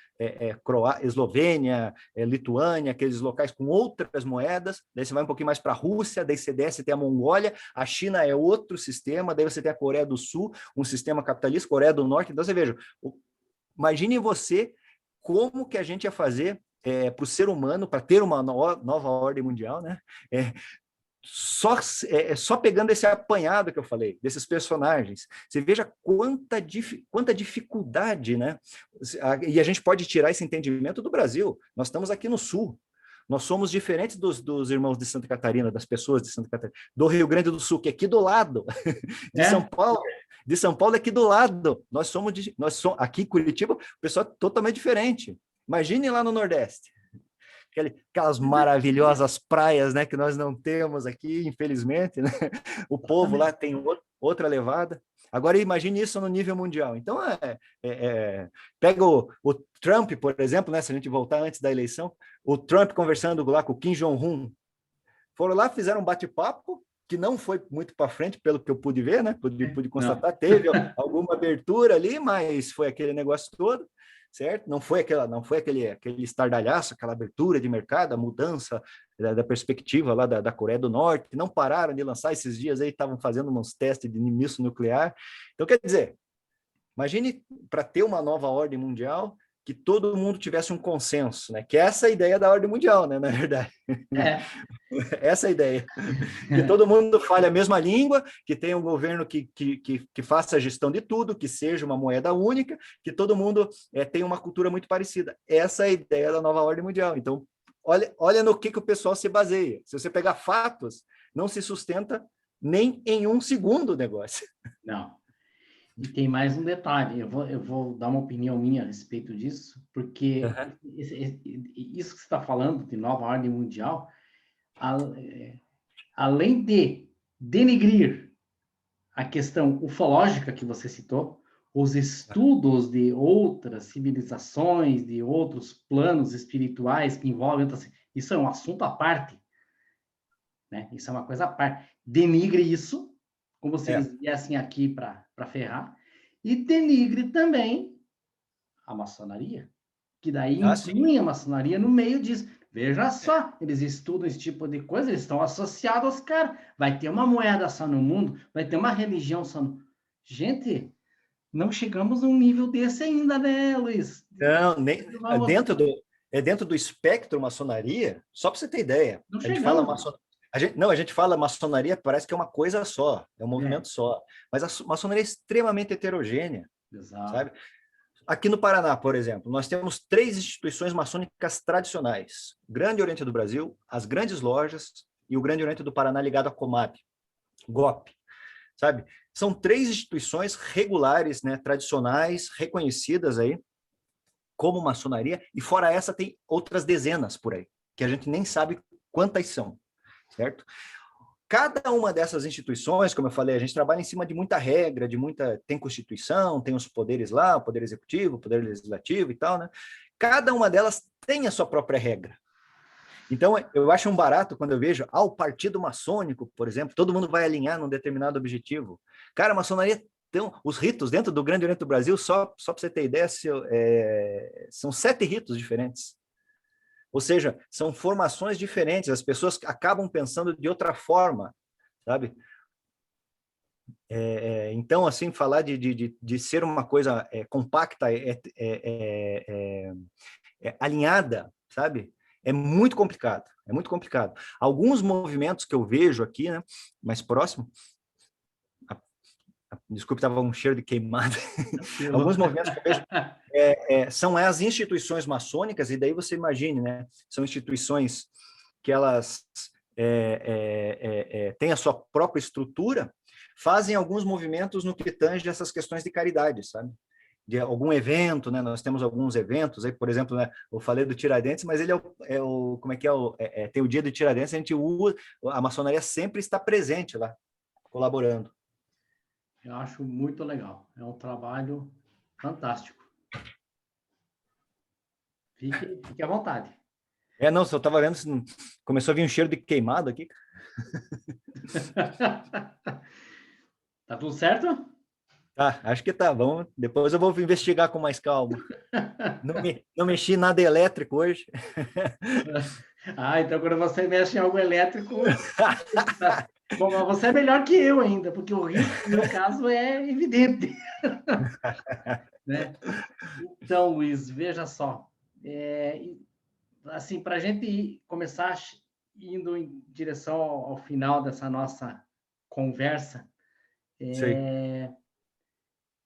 Eslovênia, Lituânia, aqueles locais com outras moedas. Daí você vai um pouquinho mais para a Rússia, daí você desce, tem a Mongólia, a China é outro sistema, daí você tem a Coreia do Sul, um sistema capitalista, Coreia do Norte. Então você veja, imagine você como que a gente ia fazer para o ser humano, para ter uma nova ordem mundial, né? Só pegando esse apanhado que eu falei, desses personagens, você veja quanta dificuldade, né? E a gente pode tirar esse entendimento do Brasil. Nós estamos aqui no Sul, nós somos diferentes dos irmãos de Santa Catarina, das pessoas de Santa Catarina, do Rio Grande do Sul, que é aqui do lado, São Paulo. De São Paulo é aqui do lado. Nós somos aqui em Curitiba, o pessoal é totalmente diferente. Imagine lá no Nordeste. Aquelas maravilhosas praias, né, que nós não temos aqui, infelizmente, né? O povo lá tem outra levada. Agora imagine isso no nível mundial. Então, pega o Trump, por exemplo, né, se a gente voltar antes da eleição, o Trump conversando lá com o Kim Jong-un. Foram lá, fizeram um bate-papo, que não foi muito para frente, pelo que eu pude ver, né? Pude constatar, teve alguma abertura ali, mas foi aquele negócio todo, certo? Não foi aquele estardalhaço, aquela abertura de mercado, a mudança da perspectiva lá da Coreia do Norte, que não pararam de lançar esses dias aí, estavam fazendo uns testes de míssil nuclear. Então, quer dizer, imagine para ter uma nova ordem mundial, que todo mundo tivesse um consenso, né? Que essa é a ideia da ordem mundial, né? Na verdade. Essa é a ideia. Que todo mundo fale a mesma língua, que tenha um governo que faça a gestão de tudo, que seja uma moeda única, que todo mundo tenha uma cultura muito parecida. Essa é a ideia da nova ordem mundial. Então, olha no que o pessoal se baseia. Se você pegar fatos, não se sustenta nem em um segundo o negócio. Não. E tem mais um detalhe, eu vou dar uma opinião minha a respeito disso, porque isso que você está falando de nova ordem mundial, além de denegrir a questão ufológica que você citou, os estudos de outras civilizações, de outros planos espirituais que envolvem, isso é um assunto à parte, né? Isso é uma coisa à parte. Denigre isso, como se eles viessem aqui para ferrar, e denigre também a maçonaria, que daí inclui a maçonaria no meio disso. Veja só, eles estudam esse tipo de coisa, eles estão associados aos caras. Vai ter uma moeda só no mundo, vai ter uma religião só no... Gente, não chegamos a um nível desse ainda, né, Luiz? Não, nem dentro do espectro maçonaria, só para você ter ideia. Não a gente fala maçonaria, parece que é uma coisa só, é um movimento só. Mas a maçonaria é extremamente heterogênea. Exato. Sabe? Aqui no Paraná, por exemplo, nós temos 3 instituições maçônicas tradicionais. O Grande Oriente do Brasil, as Grandes Lojas e o Grande Oriente do Paraná ligado à Comab, GOP. Sabe? São 3 instituições regulares, né, tradicionais, reconhecidas aí como maçonaria, e fora essa tem outras dezenas por aí, que a gente nem sabe quantas são, certo? cada uma dessas instituições, como eu falei, a gente trabalha em cima de muita regra, tem Constituição, tem os poderes lá, o Poder Executivo, o Poder Legislativo e tal, né? Cada uma delas tem a sua própria regra. Então, eu acho um barato quando eu vejo, o Partido Maçônico, por exemplo, todo mundo vai alinhar num determinado objetivo. Cara, a maçonaria, os ritos dentro do Grande Oriente do Brasil, só para você ter ideia, são 7 ritos diferentes. Ou seja, são formações diferentes, as pessoas acabam pensando de outra forma, sabe? Então, assim, falar de ser uma coisa compacta, alinhada, sabe? É muito complicado, é muito complicado. Alguns movimentos que eu vejo aqui, né, mais próximo, desculpe, estava um cheiro de queimada. Alguns movimentos que eu vejo são as instituições maçônicas, e daí você imagine, né? São instituições que elas têm a sua própria estrutura, fazem alguns movimentos no que tange essas questões de caridade, sabe? De algum evento, né? Nós temos alguns eventos aí, por exemplo, né? Eu falei do Tiradentes, mas ele como é que é? Tem o dia do Tiradentes, a maçonaria sempre está presente lá, colaborando. Eu acho muito legal. É um trabalho fantástico. Fique à vontade. Não, só estava vendo, começou a vir um cheiro de queimado aqui. Tá tudo certo? Tá, acho que tá. Depois eu vou investigar com mais calma. Não mexi nada elétrico hoje. Então quando você mexe em algo elétrico... Bom, mas você é melhor que eu ainda, porque o risco, no meu caso, é evidente. Né? Então, Luiz, veja só. Assim, para a gente começar indo em direção ao final dessa nossa conversa,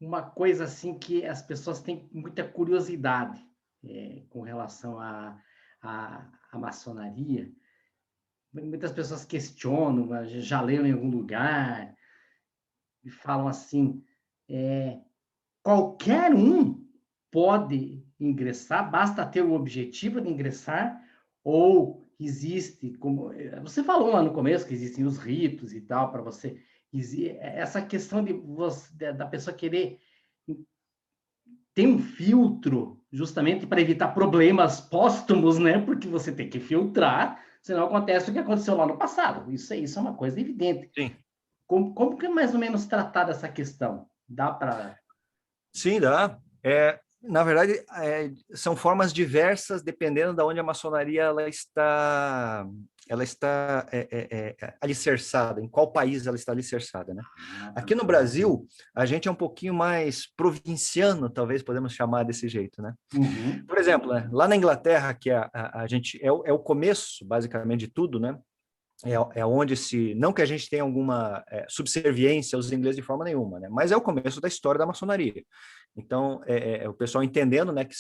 uma coisa assim que as pessoas têm muita curiosidade com relação à maçonaria. Muitas pessoas questionam, já leram em algum lugar, e falam assim, qualquer um pode ingressar, basta ter o objetivo de ingressar, ou existe, como você falou lá no começo, que existem os ritos e tal, para você... Essa questão da pessoa querer ter um filtro, justamente para evitar problemas póstumos, né? Porque você tem que filtrar, senão acontece o que aconteceu lá no passado. Isso é uma coisa evidente. Sim. Como que é mais ou menos tratar dessa questão? Dá para... Sim, dá. Na verdade, são formas diversas, dependendo de onde a maçonaria ela está alicerçada, em qual país ela está alicerçada, né? Aqui no Brasil, a gente é um pouquinho mais provinciano, talvez podemos chamar desse jeito, né? Uhum. Por exemplo, né, lá na Inglaterra, que a gente é o começo, basicamente, de tudo, né? Onde não que a gente tenha alguma subserviência aos ingleses de forma nenhuma, né? Mas é o começo da história da maçonaria. Então, o pessoal entendendo, né, que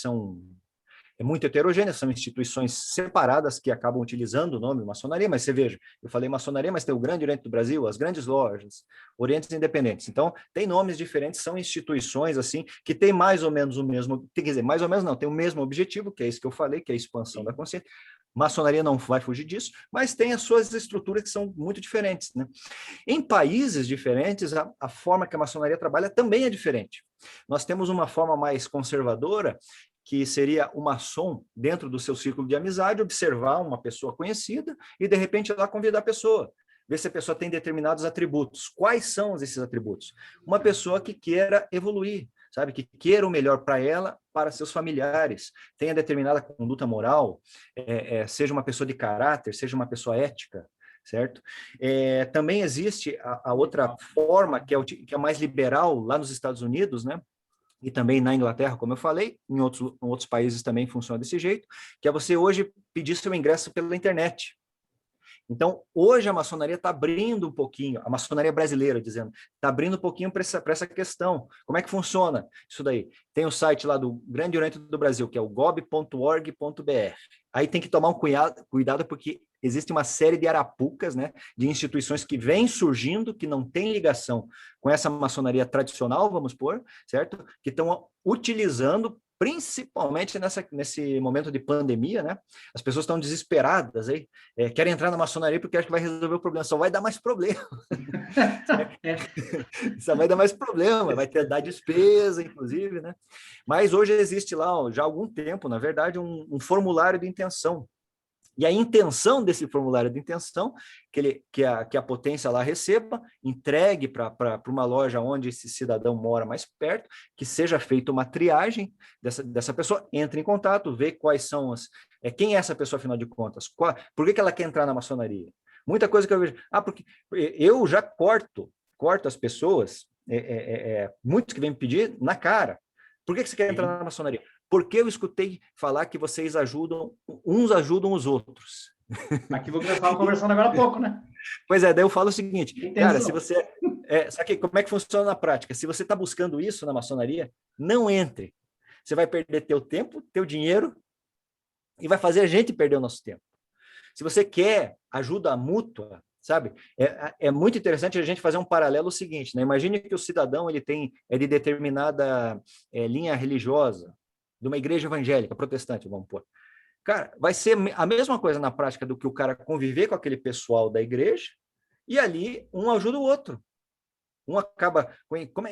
é muito heterogênea, são instituições separadas que acabam utilizando o nome maçonaria, mas você veja, eu falei maçonaria, mas tem o Grande Oriente do Brasil, as grandes lojas, Orientes Independentes. Então, tem nomes diferentes, são instituições, assim, que têm mais ou menos o mesmo, quer dizer, mais ou menos não, tem o mesmo objetivo, que é isso que eu falei, que é a expansão da consciência. Maçonaria não vai fugir disso, mas tem as suas estruturas que são muito diferentes, né? Em países diferentes, a forma que a maçonaria trabalha também é diferente. Nós temos uma forma mais conservadora, que seria o maçom, dentro do seu círculo de amizade, observar uma pessoa conhecida e, de repente, ir lá convidar a pessoa, ver se a pessoa tem determinados atributos. Quais são esses atributos? Uma pessoa que queira evoluir, sabe? Que queira o melhor para ela, para seus familiares, tenha determinada conduta moral, seja uma pessoa de caráter, seja uma pessoa ética, certo? Também existe a outra forma, que é mais liberal, lá nos Estados Unidos, né? E também na Inglaterra, como eu falei, em outros países também funciona desse jeito, que é você hoje pedir seu ingresso pela internet. Então, hoje a maçonaria está abrindo um pouquinho, a maçonaria brasileira, dizendo, está abrindo um pouquinho para essa questão. Como é que funciona isso daí? Tem o site lá do Grande Oriente do Brasil, que é o gob.org.br. Aí tem que tomar um cuidado, porque existe uma série de arapucas, né, de instituições que vêm surgindo, que não tem ligação com essa maçonaria tradicional, vamos pôr, certo? Que estão utilizando principalmente nesse momento de pandemia, né? As pessoas estão desesperadas aí, querem entrar na maçonaria porque acham que vai resolver o problema, só vai dar mais problema. Só vai dar mais problema, vai ter dar despesa, inclusive, né? Mas hoje existe lá, já há algum tempo, na verdade, um formulário de intenção. E a intenção desse formulário de intenção, que a potência lá receba, entregue para uma loja onde esse cidadão mora mais perto, que seja feita uma triagem dessa pessoa, entre em contato, vê quais são quem é essa pessoa, afinal de contas, por que ela quer entrar na maçonaria? Muita coisa que eu vejo, porque eu já corto as pessoas, muitos que vêm me pedir na cara, por que você quer entrar na maçonaria? Porque eu escutei falar que vocês uns ajudam os outros. Aquilo que nós estávamos conversando agora há pouco, né? Pois é, daí eu falo o seguinte, Intenção. cara, se você... só que como é que funciona na prática? Se você está buscando isso na maçonaria, não entre. Você vai perder teu tempo, teu dinheiro, e vai fazer a gente perder o nosso tempo. Se você quer ajuda mútua, sabe? É muito interessante a gente fazer um paralelo seguinte, né? Imagine que o cidadão ele é de determinada linha religiosa, de uma igreja evangélica, protestante, vamos pôr. Cara, vai ser a mesma coisa na prática do que o cara conviver com aquele pessoal da igreja e ali um ajuda o outro. Um acaba...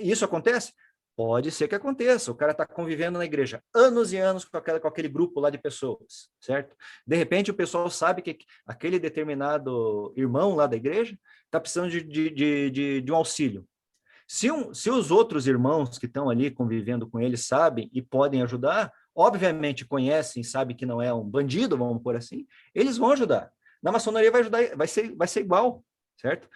Isso acontece? Pode ser que aconteça. O cara está convivendo na igreja anos e anos com aquele grupo lá de pessoas, certo? De repente, o pessoal sabe que aquele determinado irmão lá da igreja está precisando de um auxílio. Se os outros irmãos que estão ali convivendo com ele sabem e podem ajudar, obviamente conhecem, sabem que não é um bandido, vamos pôr assim, eles vão ajudar. Na maçonaria vai ajudar, vai ser igual, certo?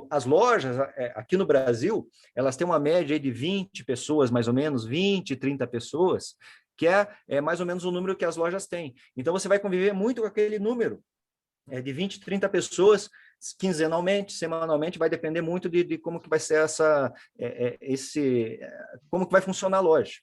As lojas aqui no Brasil, elas têm uma média de 20 pessoas, mais ou menos, 20, 30 pessoas, que é mais ou menos o número que as lojas têm. Então, você vai conviver muito com aquele número, de 20, 30 pessoas, quinzenalmente, semanalmente, vai depender muito de como que vai ser como que vai funcionar a loja,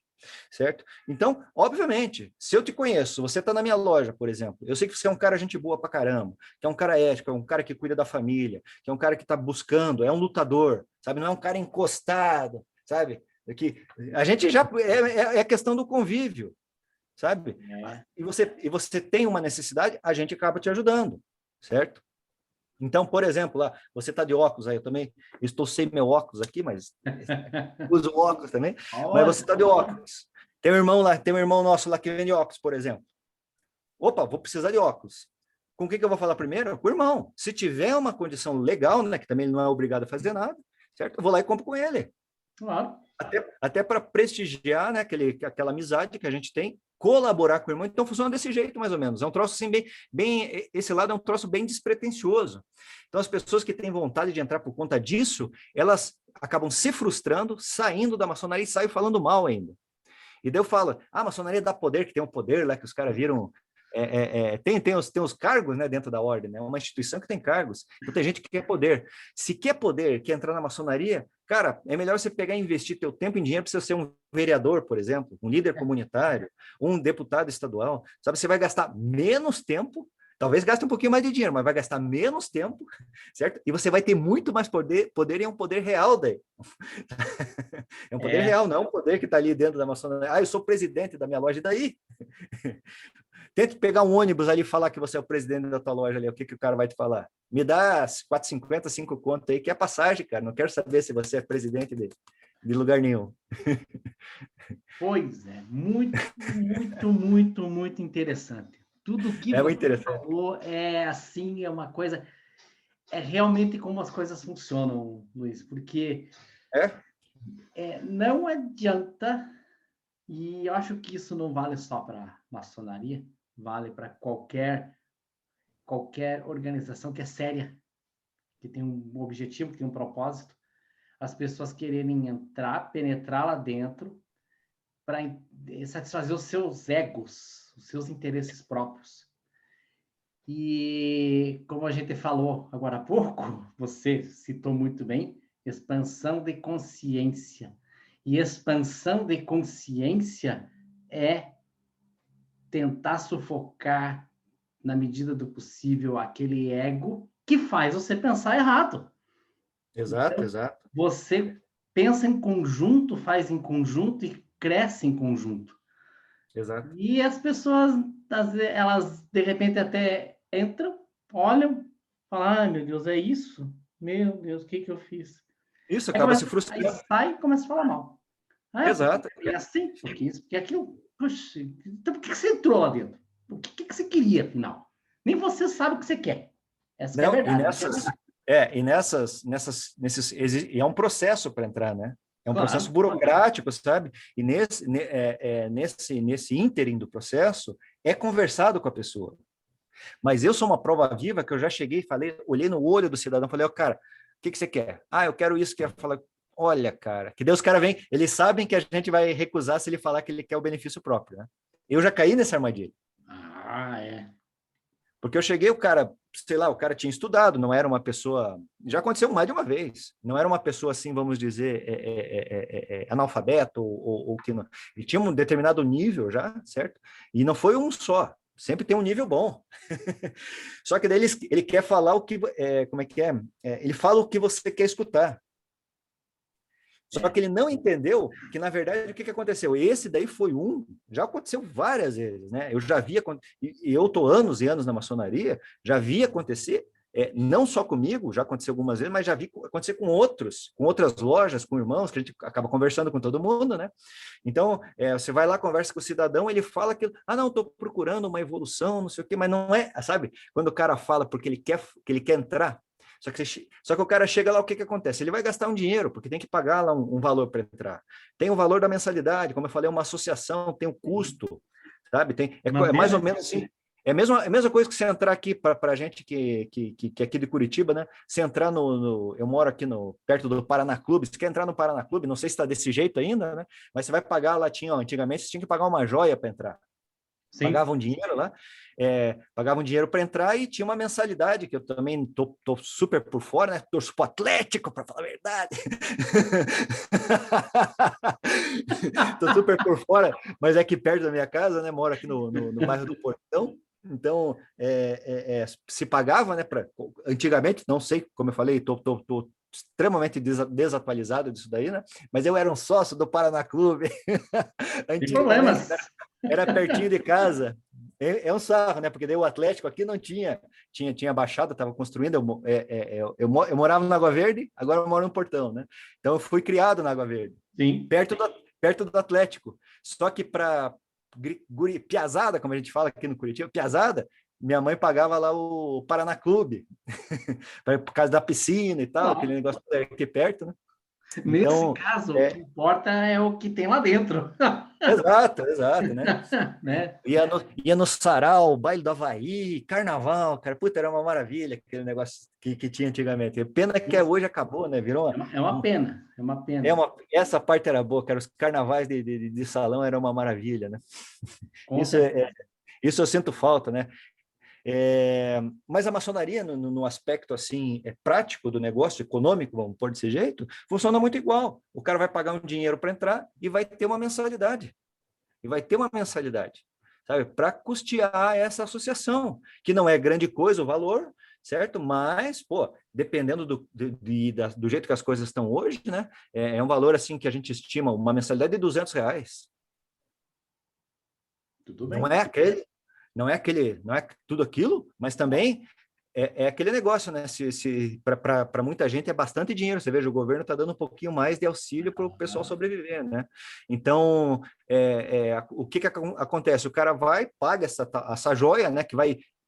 certo? Então, obviamente, se eu te conheço, você está na minha loja, por exemplo, eu sei que você é um cara gente boa pra caramba, que é um cara ético, é um cara que cuida da família, que é um cara que está buscando, é um lutador, sabe? Não é um cara encostado, sabe? Que a gente já é questão do convívio, sabe? E você tem uma necessidade, a gente acaba te ajudando, certo? Então, por exemplo, lá, você está de óculos aí, eu também estou sem meu óculos aqui, mas uso óculos também, mas você está de óculos. Tem um irmão nosso lá que vende óculos, por exemplo. Opa, vou precisar de óculos. Com o que eu vou falar primeiro? Com o irmão. Se tiver uma condição legal, né, que também ele não é obrigado a fazer nada, certo? Eu vou lá e compro com ele. Claro. Até para prestigiar, né, aquela amizade que a gente tem, colaborar com o irmão. Então funciona desse jeito, mais ou menos. É um troço assim, esse lado é um troço bem despretensioso. Então as pessoas que têm vontade de entrar por conta disso, elas acabam se frustrando, saindo da maçonaria e saem falando mal ainda. E daí eu falo, a maçonaria dá poder, que tem um poder lá que os caras viram... tem os cargos, né, dentro da ordem, né? É uma instituição que tem cargos. Então tem gente que quer poder. Se quer poder, quer entrar na maçonaria, cara, é melhor você pegar e investir teu tempo em dinheiro para você ser um vereador, por exemplo, um líder comunitário, um deputado estadual. Sabe, você vai gastar menos tempo, talvez gaste um pouquinho mais de dinheiro, mas vai gastar menos tempo, certo? E você vai ter muito mais poder e é um poder real daí. É um poder real, não é um poder que está ali dentro da maçonaria. Eu sou presidente da minha loja, e daí? Tente pegar um ônibus ali e falar que você é o presidente da tua loja ali, o que o cara vai te falar? Me dá 4,50, 5 conto aí, que é passagem, cara. Não quero saber se você é presidente de lugar nenhum. Pois é, muito, muito, muito, muito interessante. Tudo que você falou assim, é uma coisa... É realmente como as coisas funcionam, Luiz, porque não adianta, e eu acho que isso não vale só para maçonaria, vale para qualquer organização que é séria, que tem um objetivo, que tem um propósito, as pessoas quererem entrar, penetrar lá dentro para satisfazer os seus egos, os seus interesses próprios. E como a gente falou agora há pouco, você citou muito bem, expansão de consciência. E expansão de consciência é tentar sufocar, na medida do possível, aquele ego que faz você pensar errado. Exato, então, exato. Você pensa em conjunto, faz em conjunto e cresce em conjunto. Exato. E as pessoas, elas de repente até entram, olham, falam, ai meu Deus, é isso? Meu Deus, o que que eu fiz? Isso Aí acaba se começa, aí frustrando. sai e começa a falar mal. Ah, porque Exato. é assim, porque isso, porque aquilo. Puxa, então por que que você entrou lá dentro? O que que você queria, afinal? Nem você sabe o que você quer. Essa que é a Não, verdade. Essa é a verdade. e é um processo para entrar, né? É um processo Claro. burocrático, sabe? E nesse ínterim do processo, é conversado com a pessoa. Mas eu sou uma prova viva que eu já cheguei e falei, olhei no olho do cidadão, falei, ó, cara, o que que você quer? Ah, eu quero isso, quer falar. Olha, cara, que Deus, os caras vêm, eles sabem que a gente vai recusar se ele falar que ele quer o benefício próprio, né? Eu já caí nessa armadilha. Ah, é. Porque eu cheguei, o cara, sei lá, o cara tinha estudado, não era uma pessoa. Já aconteceu mais de uma vez. Não era uma pessoa assim, vamos dizer, analfabeto, ou que não. Ele tinha um determinado nível já, certo? E não foi um só. Sempre tem um nível bom. Só que daí ele quer falar o que. Como é que é? Ele fala o que você quer escutar. Só É. que ele não entendeu que, na verdade, o que aconteceu? Esse daí foi já aconteceu várias vezes, né? Eu já vi, e eu estou anos e anos na maçonaria, já vi acontecer, não só comigo, já aconteceu algumas vezes, mas já vi acontecer com outros, com outras lojas, com irmãos, que a gente acaba conversando com todo mundo, né? Então, você vai lá, conversa com o cidadão, ele fala que, não, estou procurando uma evolução, não sei o quê, mas não é, sabe? Quando o cara fala porque ele quer entrar, só que o cara chega lá, o que que acontece? Ele vai gastar um dinheiro, porque tem que pagar lá um valor para entrar. Tem o valor da mensalidade, como eu falei, é uma associação, tem o custo, sabe? É Manter, mais ou né? menos assim. É a mesma coisa que você entrar aqui para a gente que é aqui de Curitiba, né? Você entrar eu moro aqui perto do Paraná Clube, você quer entrar no Paraná Clube, não sei se está desse jeito ainda, né? Mas você vai pagar lá, antigamente você tinha que pagar uma joia para entrar. Sim. Pagavam dinheiro lá, pagavam dinheiro para entrar e tinha uma mensalidade, que eu também tô super por fora, né? Torço pro Atlético, para falar a verdade. Tô super por fora, mas é aqui perto da minha casa, né? Moro aqui no bairro do Portão. Então, se pagava, né? Antigamente, não sei, como eu falei, tô extremamente desatualizado disso daí, né? Mas eu era um sócio do Paraná Clube. Sem Antigamente, problemas. era pertinho de casa. É um sarro, né? Porque daí o Atlético aqui não tinha baixada, estava construindo. Eu morava na Água Verde, agora eu moro no Portão, né? Então eu fui criado na Água Verde, Sim. perto do Atlético. Só que para piazada, como a gente fala aqui no Curitiba, piazada, minha mãe pagava lá o Paraná Clube, por causa da piscina e tal, aquele Bom, negócio aqui perto, né? nesse Então, caso, o que importa é o que tem lá dentro. exato, né? Né? Ia no sarau, baile do Havaí, carnaval, cara, puta, era uma maravilha aquele negócio que tinha antigamente. Pena que hoje acabou, né? Virou É uma pena, é uma pena. essa parte era boa, cara. Os carnavais de salão era uma maravilha, né? Com Isso, certeza. isso eu sinto falta, né? Mas a maçonaria, no aspecto assim prático do negócio, econômico, vamos pôr desse jeito, funciona muito igual. O cara vai pagar um dinheiro para entrar e vai ter uma mensalidade. Sabe, para custear essa associação, que não é grande coisa o valor, certo? Mas, pô, dependendo do jeito que as coisas estão hoje, né? É um valor assim que a gente estima uma mensalidade de R$ 200. Tudo Não bem. é aquele, não é tudo aquilo, mas também é aquele negócio, né? Para muita gente é bastante dinheiro. Você veja, o governo está dando um pouquinho mais de auxílio para o pessoal sobreviver, né? Então, o que acontece? O cara vai, paga essa joia, né?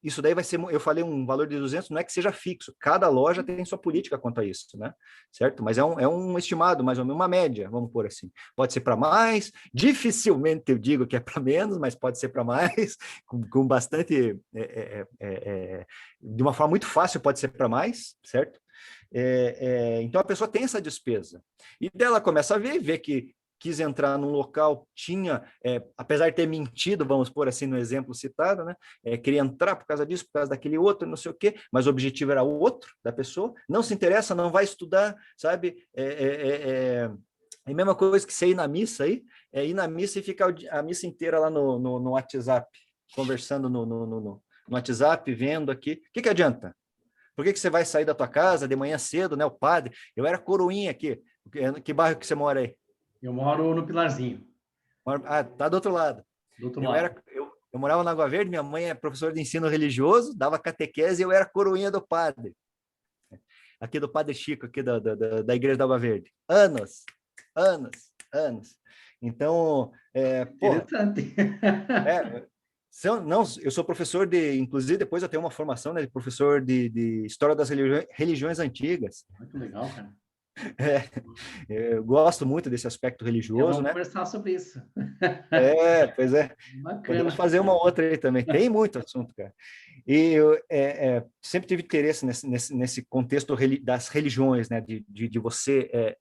Isso daí vai ser, eu falei um valor de 200, não é que seja fixo. Cada loja tem sua política quanto a isso, né? Certo? Mas é um estimado, mais ou menos, uma média, vamos por assim. Pode ser para mais, dificilmente eu digo que é para menos, mas pode ser para mais, com bastante de uma forma muito fácil, pode ser para mais, certo? Então a pessoa tem essa despesa. E dela começa a ver que quis entrar num local, apesar de ter mentido, vamos pôr assim no exemplo citado, né? Queria entrar por causa disso, por causa daquele outro, não sei o quê, mas o objetivo era outro da pessoa, não se interessa, não vai estudar, sabe? É a mesma coisa que você ir na missa aí, ir na missa e ficar a missa inteira lá no WhatsApp, conversando no WhatsApp, vendo aqui. O que adianta? Por que você vai sair da tua casa de manhã cedo, né? O padre. Eu era coroinha aqui. Que bairro que você mora aí? Eu moro no Pilarzinho. Tá do outro lado. Do outro Eu, lado. era, eu morava na Água Verde, minha mãe é professora de ensino religioso, dava catequese e eu era coroinha do padre. Aqui do Padre Chico, aqui da Igreja da Água Verde. Anos, anos, anos. Então, porra, Interessante. não, eu sou professor inclusive depois eu tenho uma formação, né, de professor de História das Religiões Antigas. Muito legal, cara. É, eu gosto muito desse aspecto Já religioso, vamos né? conversar sobre isso. Pois é. Podemos Bacana. fazer uma outra aí também. Tem muito assunto, cara. E eu sempre tive interesse nesse contexto das religiões, né? De você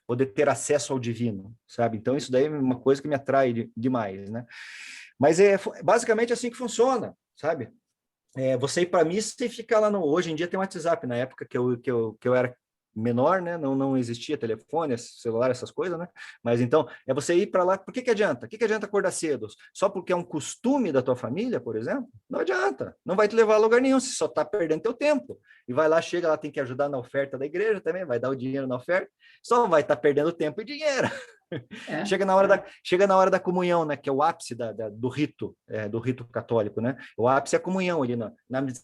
poder ter acesso ao divino, sabe? Então, isso daí é uma coisa que me atrai demais, né? Mas é basicamente assim que funciona, sabe? Você ir para missa e ficar lá no... Hoje em dia tem um WhatsApp, na época que eu era menor, né? Não existia telefone, celular, essas coisas, né? Mas então, é você ir para lá, por que adianta? O que adianta acordar cedo? Só porque é um costume da tua família, por exemplo? Não adianta, não vai te levar a lugar nenhum, você só está perdendo teu tempo. E vai lá, chega lá, tem que ajudar na oferta da igreja também, vai dar o dinheiro na oferta, só vai estar perdendo tempo e dinheiro. É. Chega na hora da comunhão, né? Que é o ápice do rito católico, né? O ápice é a comunhão ali na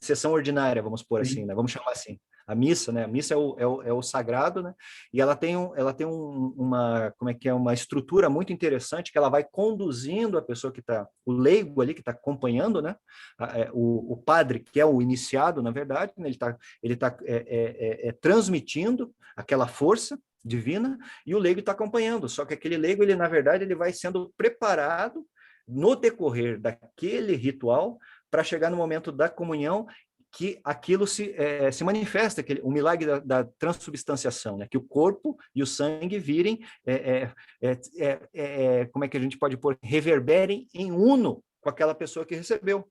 sessão ordinária, vamos pôr assim, né? Vamos chamar assim. A missa, né? A missa é o sagrado, né? E ela tem uma estrutura muito interessante que ela vai conduzindo a pessoa que está, o leigo ali que está acompanhando, né? O padre, que é o iniciado, na verdade, né? Ele tá transmitindo aquela força divina e o leigo está acompanhando. Só que aquele leigo, ele na verdade, ele vai sendo preparado no decorrer daquele ritual para chegar no momento da comunhão que aquilo se manifesta, o milagre da transubstanciação, né? Que o corpo e o sangue virem, como é que a gente pode pôr, reverberem em uno com aquela pessoa que recebeu.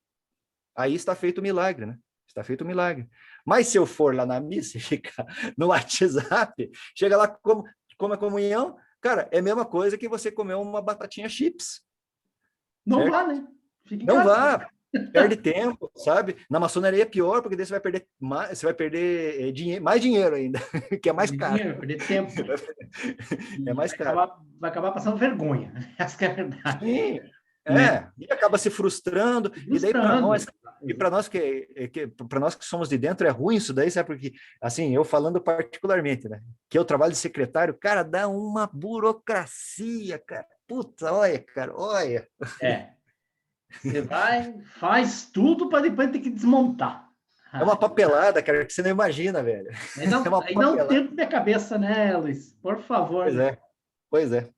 Aí está feito o milagre, né? Está feito o milagre. Mas se eu for lá na missa e ficar no WhatsApp, chega lá, come a comunhão, cara, é a mesma coisa que você comer uma batatinha chips. Não certo? vá, né? Fique em Não casa. vá, perde tempo, sabe? Na maçonaria é pior, porque daí você vai perder mais dinheiro ainda, que é mais Perder caro. dinheiro, perder tempo. É E mais caro. vai acabar passando vergonha. Essa que é a verdade. Sim, Né? e acaba se frustrando, e daí Frustrando. para nós para nós que somos de dentro é ruim isso daí, sabe? Porque, assim, eu falando particularmente, né? Que eu trabalho de secretário, cara, dá uma burocracia, cara. Puta, olha, cara, olha. Você vai, faz tudo para depois ter que desmontar. É uma papelada, cara, que você não imagina, velho. É uma Aí dá um papelada. tempo na minha cabeça, né, Luiz? Por favor. Pois é, pois é.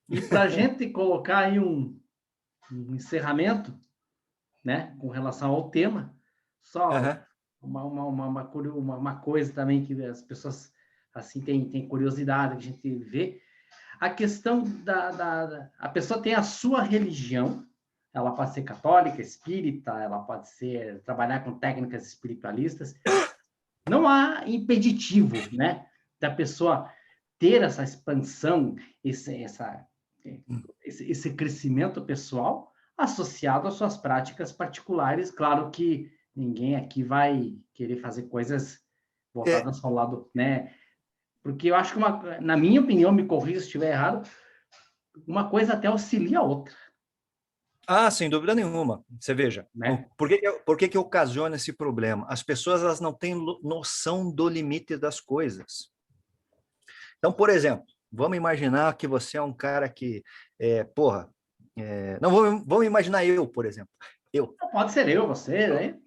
E para a gente colocar aí um encerramento, né, com relação ao tema, só Uhum. uma coisa também que as pessoas assim têm curiosidade, que a gente vê, a questão a pessoa tem a sua religião, ela pode ser católica, espírita, ela pode trabalhar com técnicas espiritualistas, não há impeditivo, né, da pessoa ter essa expansão, esse crescimento pessoal associado às suas práticas particulares. Claro que ninguém aqui vai querer fazer coisas É, voltadas ao lado, né? Porque eu acho que, na minha opinião, me corrija se estiver errado, uma coisa até auxilia a outra, sem dúvida nenhuma. Você veja, né? por que ocasiona esse problema? As pessoas elas não têm noção do limite das coisas. Então, por exemplo, vamos imaginar que você é um cara que, não, vamos imaginar eu, por exemplo. Pode ser eu, você, né?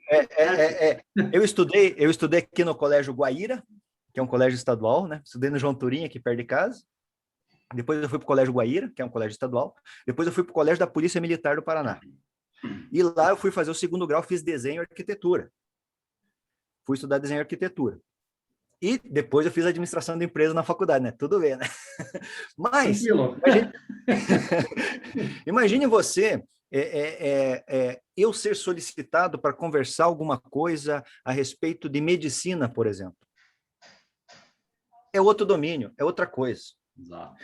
Eu estudei aqui no Colégio Guaíra, que é um colégio estadual, né? Estudei no João Turim, aqui perto de casa. Depois eu fui para o Colégio Guaíra, que é um colégio estadual. Depois eu fui para o Colégio da Polícia Militar do Paraná. E lá eu fui fazer o segundo grau, fiz desenho e arquitetura. Fui estudar desenho e arquitetura. E depois eu fiz administração de empresa na faculdade, né? Tudo bem, né? Mas, Tranquilo. imagine você, eu ser solicitado para conversar alguma coisa a respeito de medicina, por exemplo. É outro domínio, é outra coisa. Exato.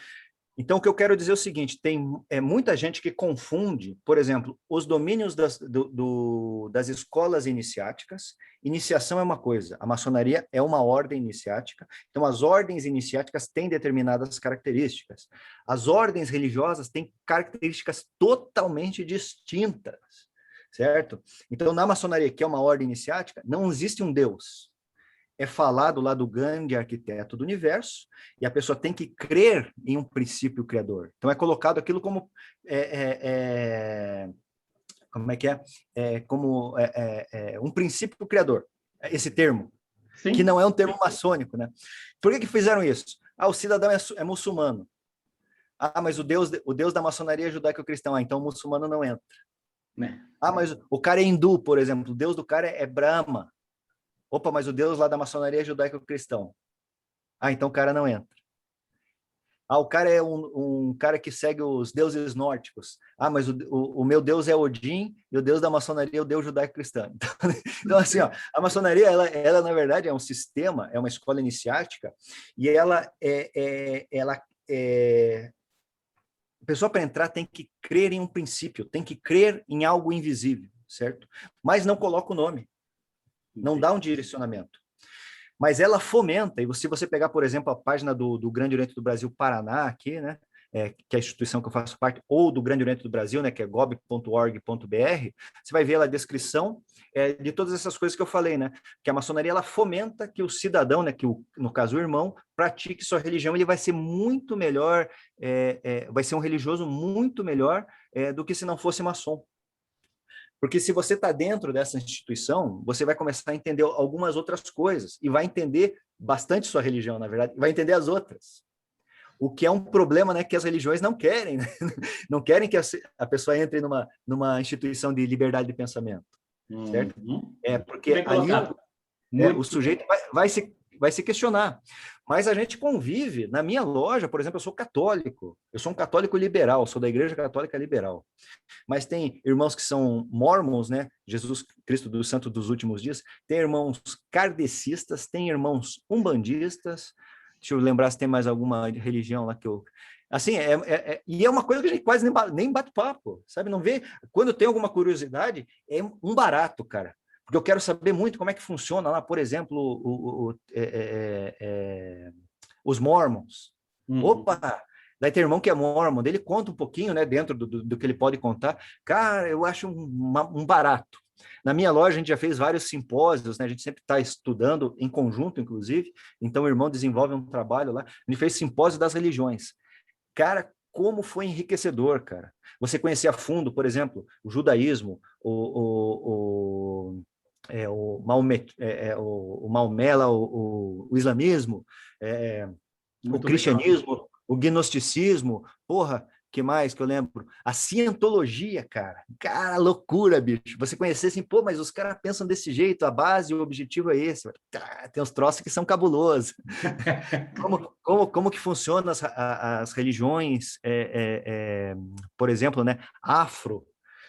Então, o que eu quero dizer é o seguinte, tem muita gente que confunde, por exemplo, os domínios das escolas iniciáticas. Iniciação é uma coisa, a maçonaria é uma ordem iniciática, então as ordens iniciáticas têm determinadas características. As ordens religiosas têm características totalmente distintas, certo? Então, na maçonaria, que é uma ordem iniciática, não existe um Deus. É falado lá do grande arquiteto do universo, e a pessoa tem que crer em um princípio criador. Então é colocado aquilo como como é que é? Como um princípio criador, esse termo, Sim. que não é um termo maçônico, né? Por que fizeram isso? O cidadão é muçulmano. Mas o Deus da maçonaria é judaico-cristão. Então o muçulmano não entra. Mas o cara é hindu, por exemplo. O Deus do cara é Brahma. Opa, mas o Deus lá da maçonaria é judaico-cristão. Então o cara não entra. O cara é um cara que segue os deuses nórdicos. Mas o meu Deus é Odin e o Deus da maçonaria é o Deus judaico-cristão. Então, assim, a maçonaria, ela, na verdade, é um sistema, é uma escola iniciática, e a pessoa, para entrar, tem que crer em um princípio, tem que crer em algo invisível, certo? Mas não coloca o nome. Não dá um direcionamento. Mas ela fomenta, e se você pegar, por exemplo, a página do Grande Oriente do Brasil Paraná, aqui, né, que é a instituição que eu faço parte, ou do Grande Oriente do Brasil, né, que é gob.org.br, você vai ver lá a descrição de todas essas coisas que eu falei, né, que a maçonaria, ela fomenta que o cidadão, né, no caso o irmão, pratique sua religião, ele vai ser muito melhor, vai ser um religioso muito melhor do que se não fosse maçom. Porque se você está dentro dessa instituição, você vai começar a entender algumas outras coisas e vai entender bastante sua religião, na verdade, e vai entender as outras. O que é um problema, né, que as religiões não querem, né? Não querem que a pessoa entre numa instituição de liberdade de pensamento, certo? Porque ali o sujeito vai se questionar. Mas a gente convive, na minha loja, por exemplo, eu sou católico, eu sou um católico liberal, sou da Igreja Católica Liberal. Mas tem irmãos que são mormons, né? Jesus Cristo do Santo dos Últimos Dias, tem irmãos kardecistas, tem irmãos umbandistas, deixa eu lembrar se tem mais alguma religião lá que eu... Assim, e é uma coisa que a gente quase nem bate papo, sabe? Não vê, quando tem alguma curiosidade, é um barato, cara. Porque eu quero saber muito como é que funciona lá, por exemplo, os mormons. Opa! Daí tem irmão que é mormon, ele conta um pouquinho, né, dentro do que ele pode contar. Cara, eu acho um barato. Na minha loja, a gente já fez vários simpósios, né? A gente sempre está estudando, em conjunto, inclusive. Então, o irmão desenvolve um trabalho lá. A gente fez simpósio das religiões. Cara, como foi enriquecedor, cara. Você conhecer a fundo, por exemplo, o judaísmo, o Maomé, o islamismo, o cristianismo, o gnosticismo, porra, que mais que eu lembro? A cientologia, cara. Cara, loucura, bicho. Você conhecer assim, pô, mas os caras pensam desse jeito, a base, o objetivo é esse. Tem uns troços que são cabulosos. Como que funcionam as religiões, por exemplo, né, afro,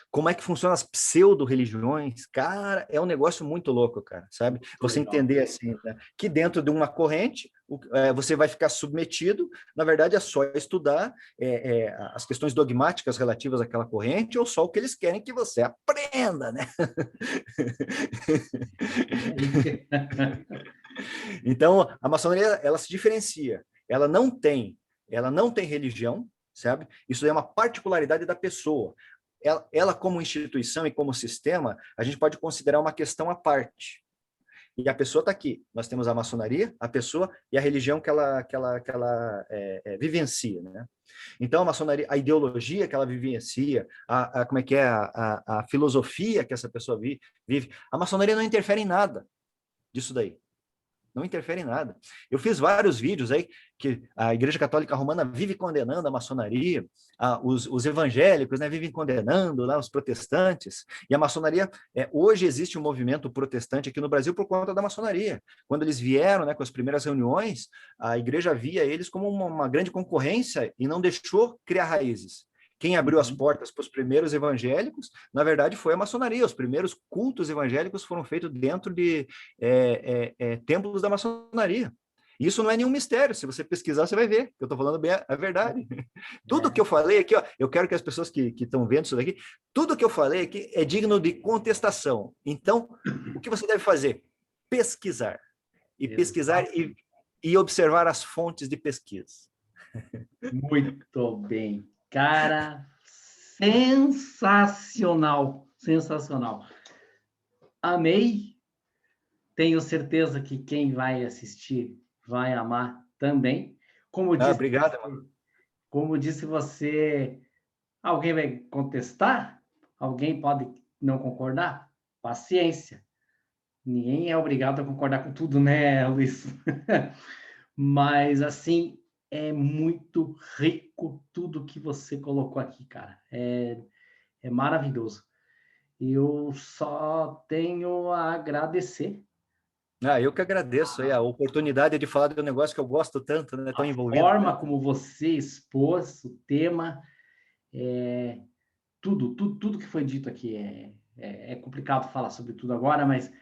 como é que funcionam as pseudo-religiões, cara, é um negócio muito louco, cara, sabe? Você entender assim, né? Que dentro de uma corrente, você vai ficar submetido, na verdade é só estudar as questões dogmáticas relativas àquela corrente, ou só o que eles querem que você aprenda, né? Então, a maçonaria, ela se diferencia, ela não tem religião, sabe? Isso é uma particularidade da pessoa. Ela como instituição e como sistema, a gente pode considerar uma questão à parte. E a pessoa está aqui. Nós temos a maçonaria, a pessoa e a religião que ela vivencia, né? Então, a maçonaria, a ideologia que ela vivencia, como é que é a filosofia que essa pessoa vive, a maçonaria não interfere em nada disso daí. Não interfere em nada. Eu fiz vários vídeos aí que a Igreja Católica Romana vive condenando a maçonaria, os evangélicos, né, vivem condenando lá os protestantes, e a maçonaria, hoje existe um movimento protestante aqui no Brasil por conta da maçonaria. Quando eles vieram, né, com as primeiras reuniões, a igreja via eles como uma grande concorrência e não deixou criar raízes. Quem abriu as portas para os primeiros evangélicos, na verdade, foi a maçonaria. Os primeiros cultos evangélicos foram feitos dentro de templos da maçonaria. Isso não é nenhum mistério. Se você pesquisar, você vai ver. Eu estou falando bem a verdade. Tudo que eu falei aqui, ó, eu quero que as pessoas que estão vendo isso daqui, tudo que eu falei aqui é digno de contestação. Então, o que você deve fazer? Pesquisar. E pesquisar e observar as fontes de pesquisa. Muito bem. Cara, sensacional. Sensacional. Amei. Tenho certeza que quem vai assistir vai amar também. Como disse, Obrigado, mano. como disse você, alguém vai contestar? Alguém pode não concordar? Paciência. Ninguém é obrigado a concordar com tudo, né, Luiz? Mas, assim, é muito rico tudo que você colocou aqui, cara. É maravilhoso. Eu só tenho a agradecer Eu que agradeço aí a oportunidade de falar de um negócio que eu gosto tanto, né? Tão a envolvido. forma como você expôs o tema, tudo que foi dito aqui. É complicado falar sobre tudo agora, mas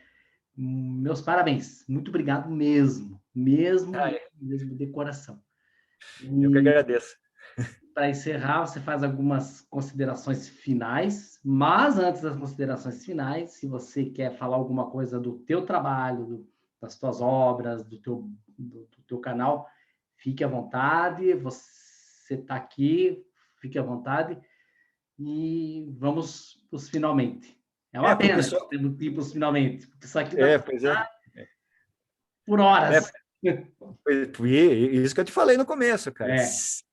meus parabéns. Muito obrigado mesmo. Mesmo, É. mesmo de coração. Eu que E agradeço. para encerrar, você faz algumas considerações finais, mas antes das considerações finais, se você quer falar alguma coisa do teu trabalho, das tuas obras, do teu canal, fique à vontade, você está aqui, fique à vontade, e vamos para os finalmente. É uma Para o pena pessoal. temos que ir para os finalmente, porque isso aqui dá Pois é. por É, horas. isso que eu te falei no começo, cara. É,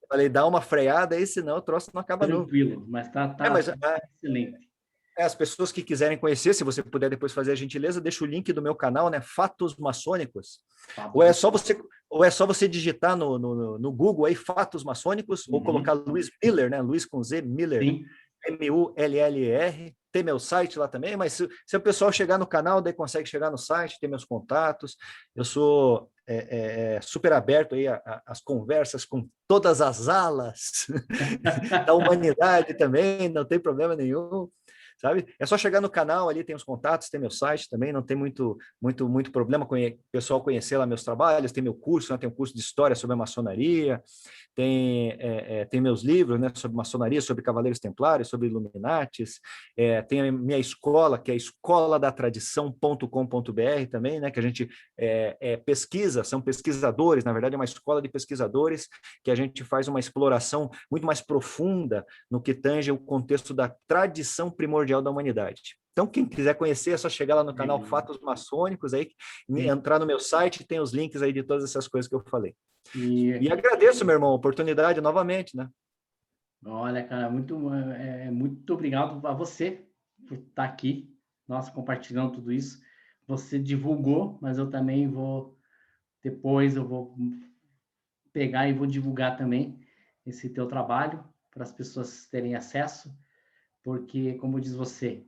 Falei, dá uma freada aí, senão o troço não acaba nunca. tranquilo, mas tá Mas excelente. as pessoas que quiserem conhecer, se você puder depois fazer a gentileza, deixa o link do meu canal, né? Fatos Maçônicos. Ou é só você, ou é só você digitar no Google aí Fatos Maçônicos, ou colocar Luiz Miller, né? Luiz com Z, Miller, Sim. Muller. Tem meu site lá também, mas se o pessoal chegar no canal, daí consegue chegar no site, tem meus contatos. Eu sou super aberto aí às conversas com todas as alas da humanidade também, não tem problema nenhum. Sabe? É só chegar no canal ali, tem os contatos, tem meu site também, não tem muito problema com o pessoal conhecer lá meus trabalhos, tem meu curso, né? Tem um curso de história sobre a maçonaria, tem meus livros, né, sobre maçonaria, sobre cavaleiros templários, sobre Illuminatis, tem a minha escola, que é escoladatradição.com.br também, né, que a gente pesquisa, são pesquisadores, na verdade é uma escola de pesquisadores, que a gente faz uma exploração muito mais profunda no que tange o contexto da tradição primordial da humanidade. Então, quem quiser conhecer, é só chegar lá no canal Fatos Maçônicos, aí, entrar no meu site, tem os links aí de todas essas coisas que eu falei. E agradeço, meu irmão, a oportunidade novamente, né? Olha, cara, muito obrigado a você por estar aqui, nossa, compartilhando tudo isso. Você divulgou, mas eu também depois eu vou pegar e vou divulgar também esse teu trabalho para as pessoas terem acesso, porque, como diz você,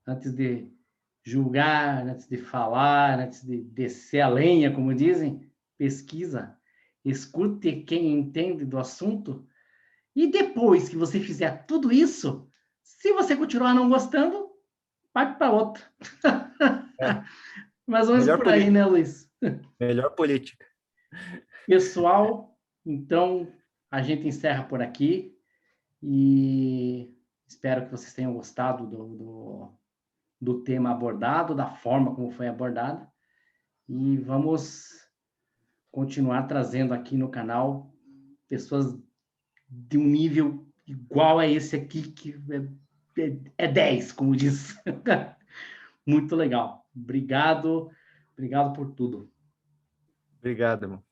antes de julgar, antes de falar, antes de descer a lenha, como dizem, pesquisa, escute quem entende do assunto. E depois que você fizer tudo isso, se você continuar não gostando, parte para outra. Mais ou menos por aí, né, Luiz? Melhor política. Pessoal, então a gente encerra por aqui e espero que vocês tenham gostado do tema abordado, da forma como foi abordado. E vamos continuar trazendo aqui no canal pessoas de um nível igual a esse aqui, que é 10, como diz. Muito legal. Obrigado por tudo. Obrigado, irmão.